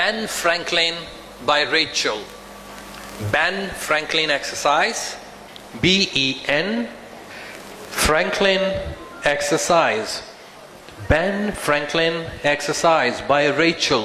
Ben Franklin by Rachel. Ben Franklin exercise. B-E-N Franklin exercise. Ben Franklin exercise by Rachel.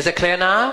Is it clear now?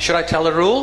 Should I tell a rule?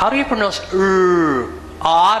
How do you pronounce R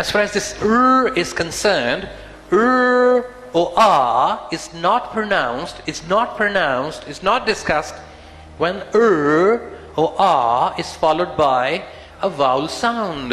as far as this is concerned or R is not pronounced it's not discussed when or R is followed by a vowel sound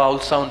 vowel sound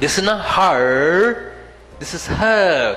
this is not her this is her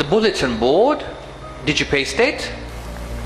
the bulletin board. Did you paste it?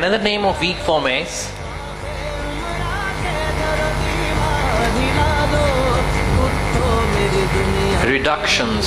Another name of weak form is reductions.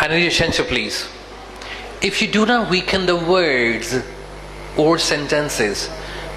I need your attention please. If you do not weaken the words or sentences,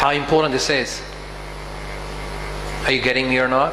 How important this is? Are you getting me or not?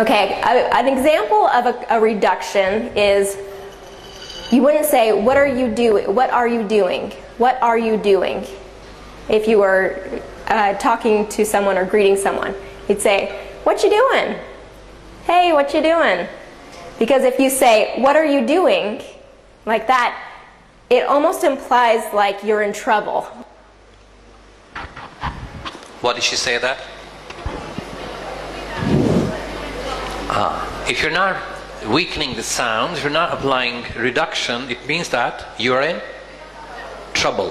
Okay, an example of a reduction is you wouldn't say, what are you doing? What are you doing? What are you doing? If you were talking to someone or greeting someone, you'd say, what you doing? Hey, what you doing? Because if you say, what are you doing? Like that, it almost implies like you're in trouble. What did she say that? If you're not weakening the sound, if you're not applying reduction, it means that you're in trouble.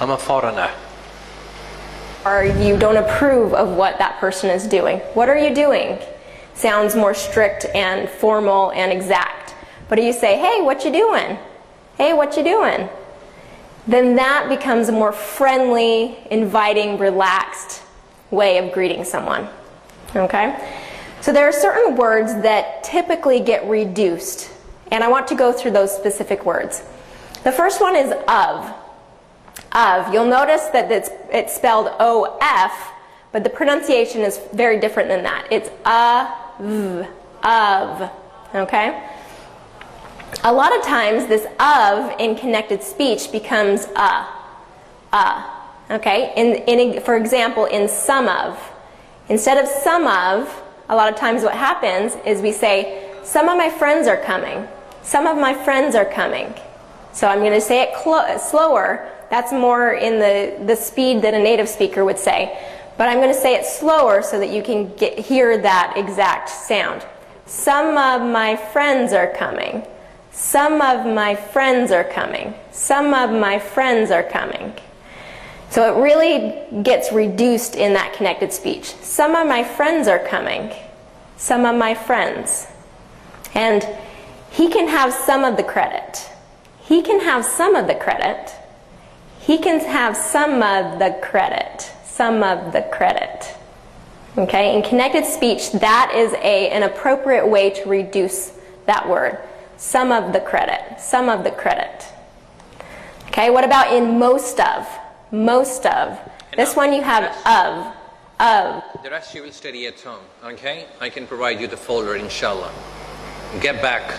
I'm a foreigner. Or you don't approve of what that person is doing. What are you doing? Sounds more strict and formal and exact. But if you say, hey, what you doing? Hey, what you doing? Then that becomes a more friendly, inviting, relaxed way of greeting someone. Okay? So there are certain words that typically get reduced. And I want to go through those specific words. The first one is of. Of. You'll notice that it's spelled O-F, but the pronunciation is very different than that. It's of. Okay? A lot of times this of in connected speech becomes okay? For example, in some of. Instead of some of, a lot of times what happens is we say, some of my friends are coming. Some of my friends are coming. So I'm going to say it slower. That's more in the speed that a native speaker would say. But I'm going to say it slower so that you can hear that exact sound. Some of my friends are coming. Some of my friends are coming. Some of my friends are coming. So it really gets reduced in that connected speech. Some of my friends are coming. Some of my friends. And he can have some of the credit. He can have some of the credit. He can have some of the credit. Some of the credit. Okay, in connected speech, that is an appropriate way to reduce that word. Some of the credit. Some of the credit. Okay, what about in most of? Most of. This one you have of. Of. The rest you will study at home. Okay, I can provide you the folder, inshallah. Get back.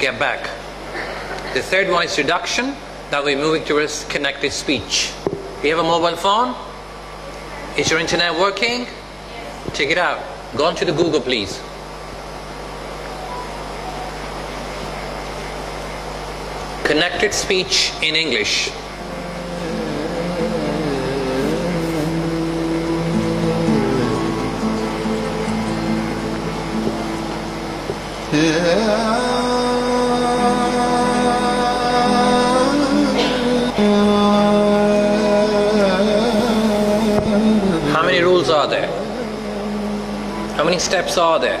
Get back. The third one is reduction. That we're moving towards connected speech. You have a mobile phone? Is your internet working? Check it out. Go on to the Google, please. Connected speech in English. How many rules are there? How many steps are there?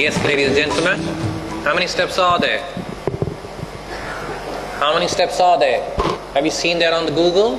Yes, ladies and gentlemen. How many steps are there? How many steps are there? Have you seen that on the Google?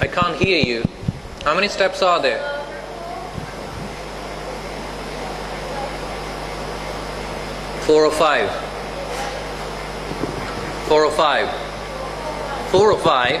I can't hear you. How many steps are there? Four or five? 4 or 5? 4 or 5?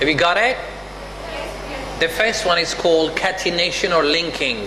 Have you got it? The first one is called catenation or linking.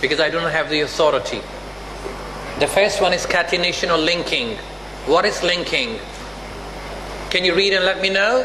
because I don't have the authority. The first one is catenation or linking. What is linking? Can you read and let me know?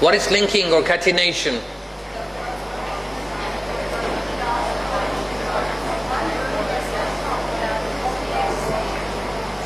What is linking or catenation?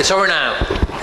It's over now.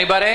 Anybody?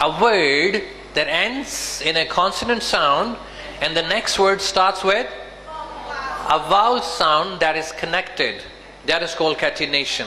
A word that ends in a consonant sound and the next word starts with a vowel sound that is connected. That is called catenation.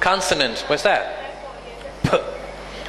Consonant. What's that?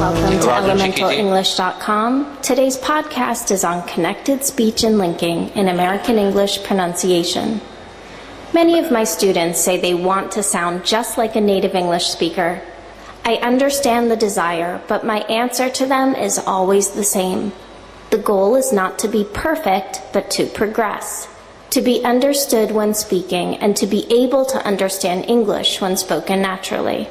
Welcome to ElementalEnglish.com. Today's podcast is on connected speech and linking in American English pronunciation. Many of my students say they want to sound just like a native English speaker. I understand the desire, but my answer to them is always the same. The goal is not to be perfect, but to progress, to be understood when speaking, and to be able to understand English when spoken naturally.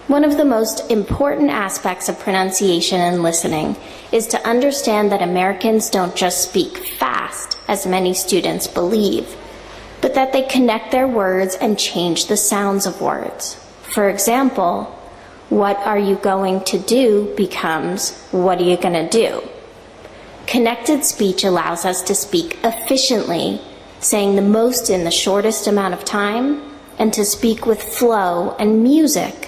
One of the most important aspects of pronunciation and listening is to understand that Americans don't just speak fast, as many students believe, but that they connect their words and change the sounds of words. For example, what are you going to do becomes what are you going to do? Connected speech allows us to speak efficiently, saying the most in the shortest amount of time, and to speak with flow and music.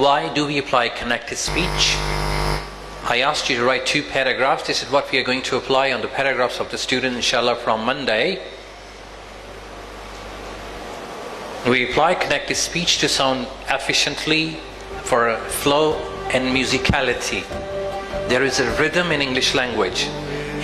Why do we apply connected speech? I asked you to write 2 paragraphs. This is what we are going to apply on the paragraphs of the student inshallah from Monday. We apply connected speech to sound efficiently for flow and musicality. There is a rhythm in English language.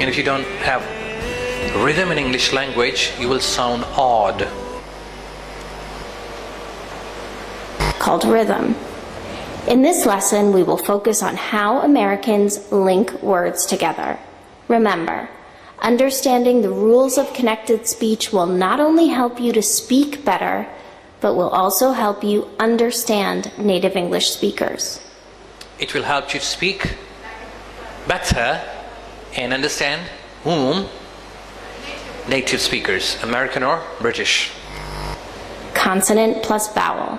And if you don't have rhythm in English language, you will sound odd. Called rhythm. In this lesson, we will focus on how Americans link words together. Remember, understanding the rules of connected speech will not only help you to speak better, but will also help you understand native English speakers. It will help you to speak better and understand whom? Native speakers, American or British. Consonant plus vowel.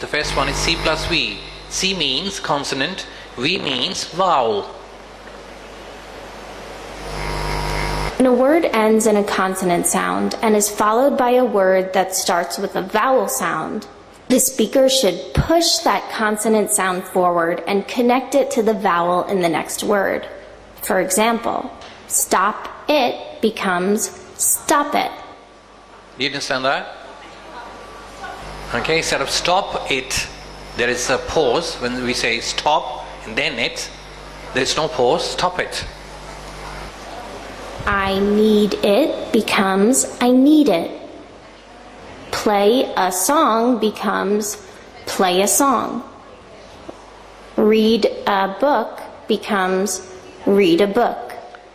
The first one is C plus V. C means consonant, V means vowel. When a word ends in a consonant sound and is followed by a word that starts with a vowel sound, the speaker should push that consonant sound forward and connect it to the vowel in the next word. For example, stop it becomes stop it. Do you understand that? Okay, instead of stop it, there is a pause. When we say stop and then it, there is no pause. Stop it. I need it becomes I need it. Play a song becomes play a song. Read a book becomes read a book.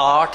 8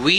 V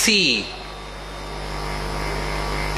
C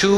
2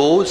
2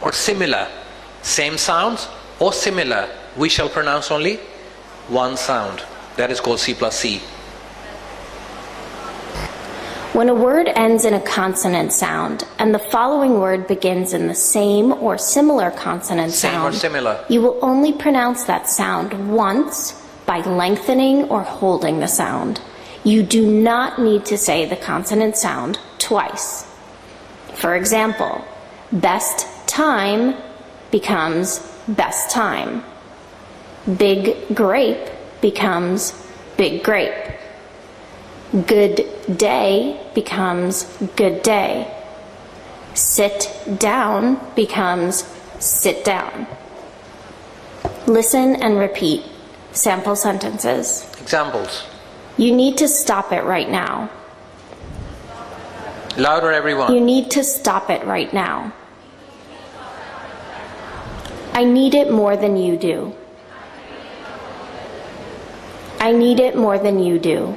or similar same sounds or similar we shall pronounce only one sound that is called C plus C. When a word ends in a consonant sound and the following word begins in the same or similar consonant Same sound, or similar. you will only pronounce that sound once by lengthening or holding the sound. You do not need to say the consonant sound twice. For example, best time becomes best time. Big grape becomes big grape. Good day becomes good day. Sit down becomes sit down. Listen and repeat sample sentences. Examples. You need to stop it right now. Louder everyone. You need to stop it right now. I need it more than you do. I need it more than you do.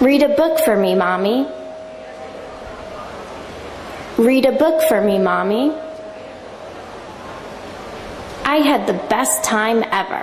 Read a book for me, Mommy. Read a book for me, Mommy. I had the best time ever.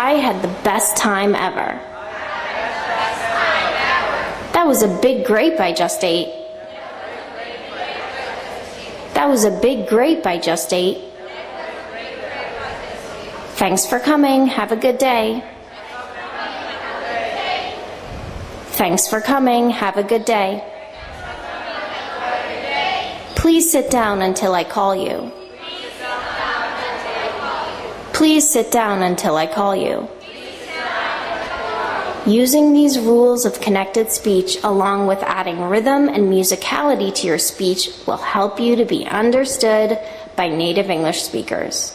I had the best time ever. That was a big grape I just ate. That was a big grape I just ate. Thanks for coming. Have a good day. Thanks for coming. Have a good day. Please sit down until I call you. Please sit down until I call you. Using these rules of connected speech along with adding rhythm and musicality to your speech will help you to be understood by native English speakers.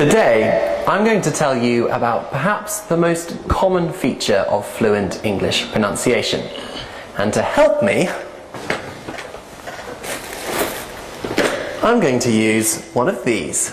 Today, I'm going to tell you about perhaps the most common feature of fluent English pronunciation. And to help me, I'm going to use one of these.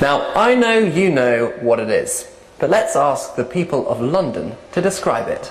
Now, I know you know what it is, but let's ask the people of London to describe it.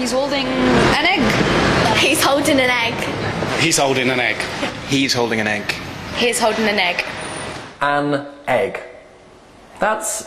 He's holding an egg. He's holding an egg. He's holding an egg. He's holding an egg. He's holding an egg. an egg. That's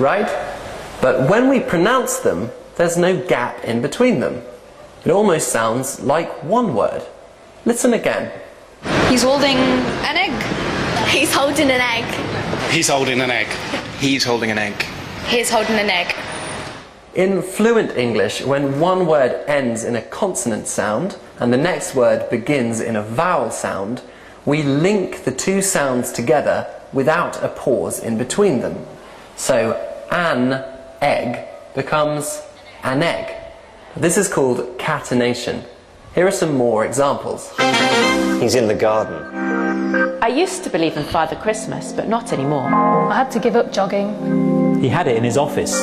Right? But when we pronounce them, there's no gap in between them. It almost sounds like one word. Listen again. He's holding an egg. He's holding an egg. He's holding an egg. He's holding an egg. He's holding an egg. In fluent English, when one word ends in a consonant sound and the next word begins in a vowel sound, we link the 2 sounds together without a pause in between them. So, an egg becomes an egg. This is called catenation. Here are some more examples. He's in the garden. I used to believe in Father Christmas, but not anymore. I had to give up jogging. He had it in his office.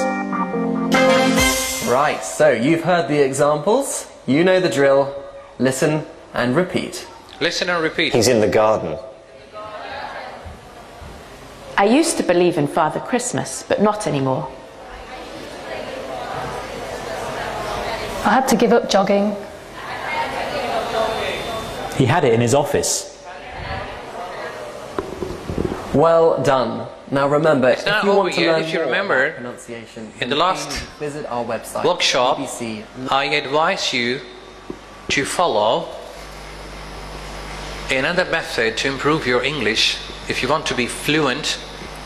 Right, so you've heard the examples. You know the drill. Listen and repeat. Listen and repeat. He's in the garden. I used to believe in Father Christmas, but not anymore. I had to give up jogging. He had it in his office. Well done. Now remember, It's if not you over want to yet. learn If you more remember, about pronunciation, in the then last please visit our website, workshop, BBC. I advise you to follow another method to improve your English. If you want to be fluent,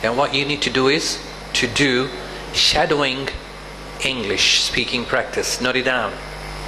then what you need to do is to do shadowing English speaking practice. Note it down.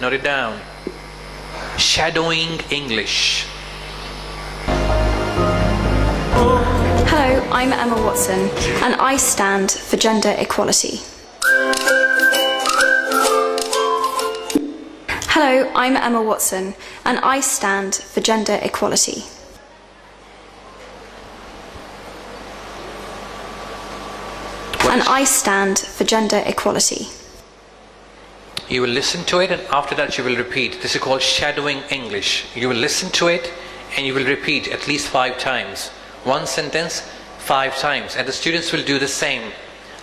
Note it down. Shadowing English. Hello, I'm Emma Watson, and I stand for gender equality. Hello, I'm Emma Watson, and I stand for gender equality. And I stand for gender equality. You will listen to it and after that you will repeat. This is called shadowing English. You will listen to it and you will repeat at least 5 times. One sentence 5 times and the students will do the same.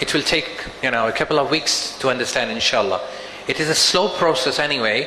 It will take a couple of weeks to understand inshallah. It is a slow process anyway.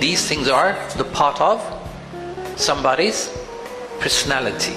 These things are the part of somebody's personality.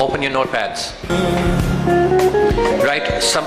Open your notepads. Write some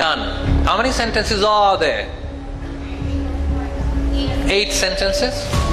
Done. How many sentences are there? 8 sentences.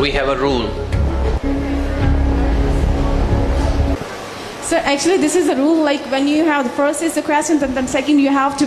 We have a rule. So actually this is a rule, like when you have the first is the question and then second you have to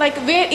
Like where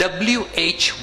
WH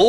O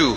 2.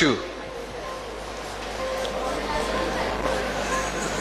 2.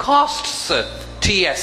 costs, TS.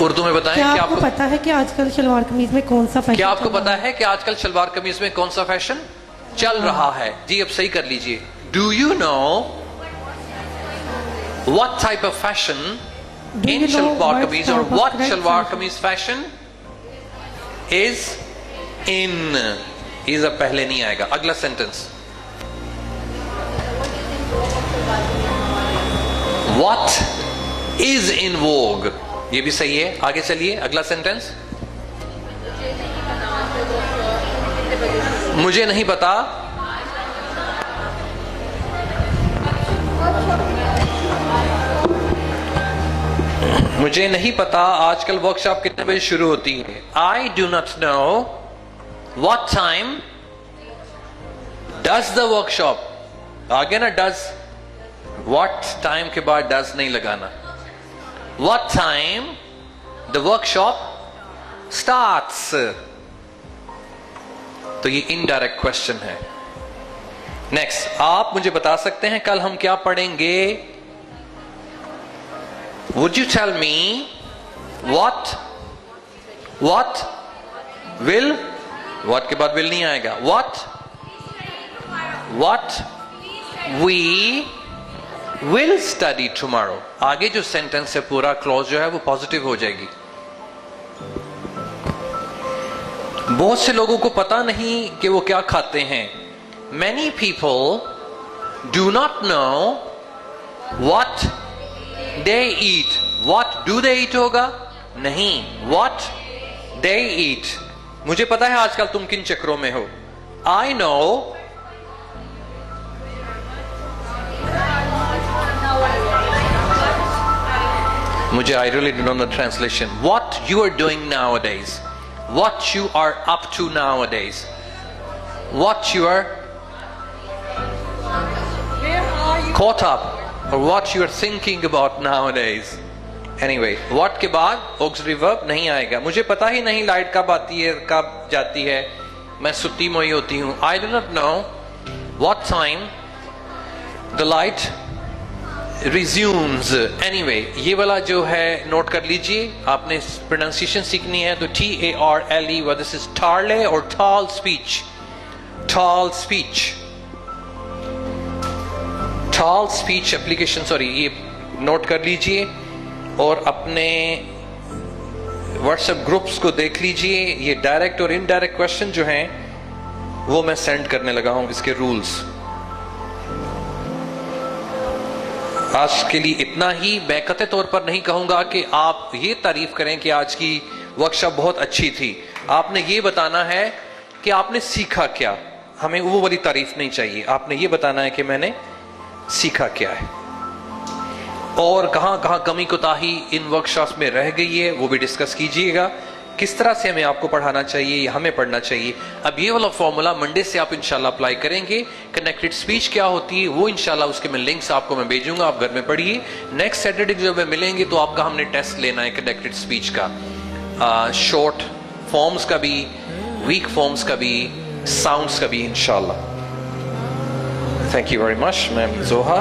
Urdu میں بتائیں کیا کہ آپ کو پتا ہے کہ آج کل شلوار قمیض میں کون سا فیشن کیا آپ کو پتا ہے کہ آج کل شلوار قمیض میں کون سا فیشن چل رہا ہے؟ جی اب صحیح کر لیجئے. Do you know what type of fashion in shalwar kameez or what shalwar kameez fashion is in? is اب پہلے نہیں آئے گا. اگلا sentence. what is in vogue. یہ بھی صحیح ہے. آگے چلیے اگلا سینٹنس. مجھے نہیں پتا مجھے نہیں پتا آج کل ورک شاپ کتنے بجے شروع ہوتی ہے. I do not know what time does the workshop. آگے نا does, what time کے بعد does نہیں لگانا. What time the workshop starts. تو یہ indirect question ہے. Next, آپ مجھے بتا سکتے ہیں کل ہم کیا پڑھیں گے؟ Would you tell me what will, what کے بعد will نہیں آئے گا. What we will study tomorrow. آگے جو سینٹنس ہے پورا کلوز جو ہے وہ پازیٹیو ہو جائے گی. بہت سے لوگوں کو پتا نہیں کہ وہ کیا کھاتے ہیں. Many people do not know what they eat. What do they eat ہوگا؟ نہیں. What they eat. مجھے پتا ہے آج کل تم کن چکروں میں ہو. I know مجھے I really don't know the translation. What you are doing nowadays. What you are up to nowadays. What you are caught up or what you are thinking about nowadays. Anyway, what کے بعد auxiliary verb نہیں آئے گا. مجھے پتا ہی نہیں light کب آتی ہے کب جاتی ہے. میں ستی موئی ہوتی ہوں. I do not know what time the light resumes. Anyway, یہ والا جو ہے نوٹ کر لیجئے. آپ نے پروننسیشن سیکھنی ہے تو T-A-R-L-E. Well, this is tarle or tall speech. Tall speech. Tall speech application, sorry, یہ نوٹ کر لیجئے اور اپنے واٹس ایپ گروپس کو دیکھ لیجئے. یہ ڈائریکٹ اور انڈائریکٹ کوشچن جو ہیں وہ میں سینڈ کرنے لگا ہوں. اس کے رولز آج کے لیے اتنا ہی. میں قطعی طور پر نہیں کہوں گا کہ آپ یہ تعریف کریں کہ آج کی ورکشاپ بہت اچھی تھی. آپ نے یہ بتانا ہے کہ آپ نے سیکھا کیا. ہمیں وہ والی تعریف نہیں چاہیے. آپ نے یہ بتانا ہے کہ میں نے سیکھا کیا ہے اور کہاں کہاں کمی کوتاہی ان ورکشاپس میں رہ گئی ہے وہ بھی ڈسکس کیجئے گا. کس طرح سے ہمیں آپ کو پڑھانا چاہیے یا ہمیں پڑھنا چاہیے. اب یہ والا فارمولا منڈے سے آپ انشاءاللہ اپلائی کریں گے. کنیکٹڈ اسپیچ کیا ہوتی ہے وہ انشاءاللہ اس کے میں لنکس آپ کو میں بھیجوں گا. آپ گھر میں پڑھیے. نیکسٹ سیٹرڈے جب میں ملیں گے تو آپ کا ہم نے ٹیسٹ لینا ہے کنیکٹڈ اسپیچ کا. شارٹ فارمز کا بھی, ویک فارمز کا بھی, ساؤنڈز کا بھی انشاءاللہ. Thank you very much, ma'am Zoha.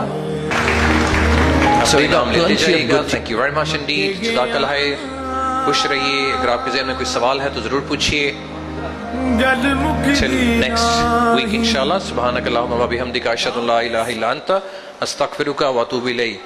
So Thank you very much indeed. جزاک اللہ خیر. خوش رہیے. اگر آپ کے ذہن میں کوئی سوال ہے تو ضرور پوچھیے. Till next week inshallah. سبحانک اللہم و بحمدک اشہد ان لا الہ الا انت استغفرک و اتوب الیک.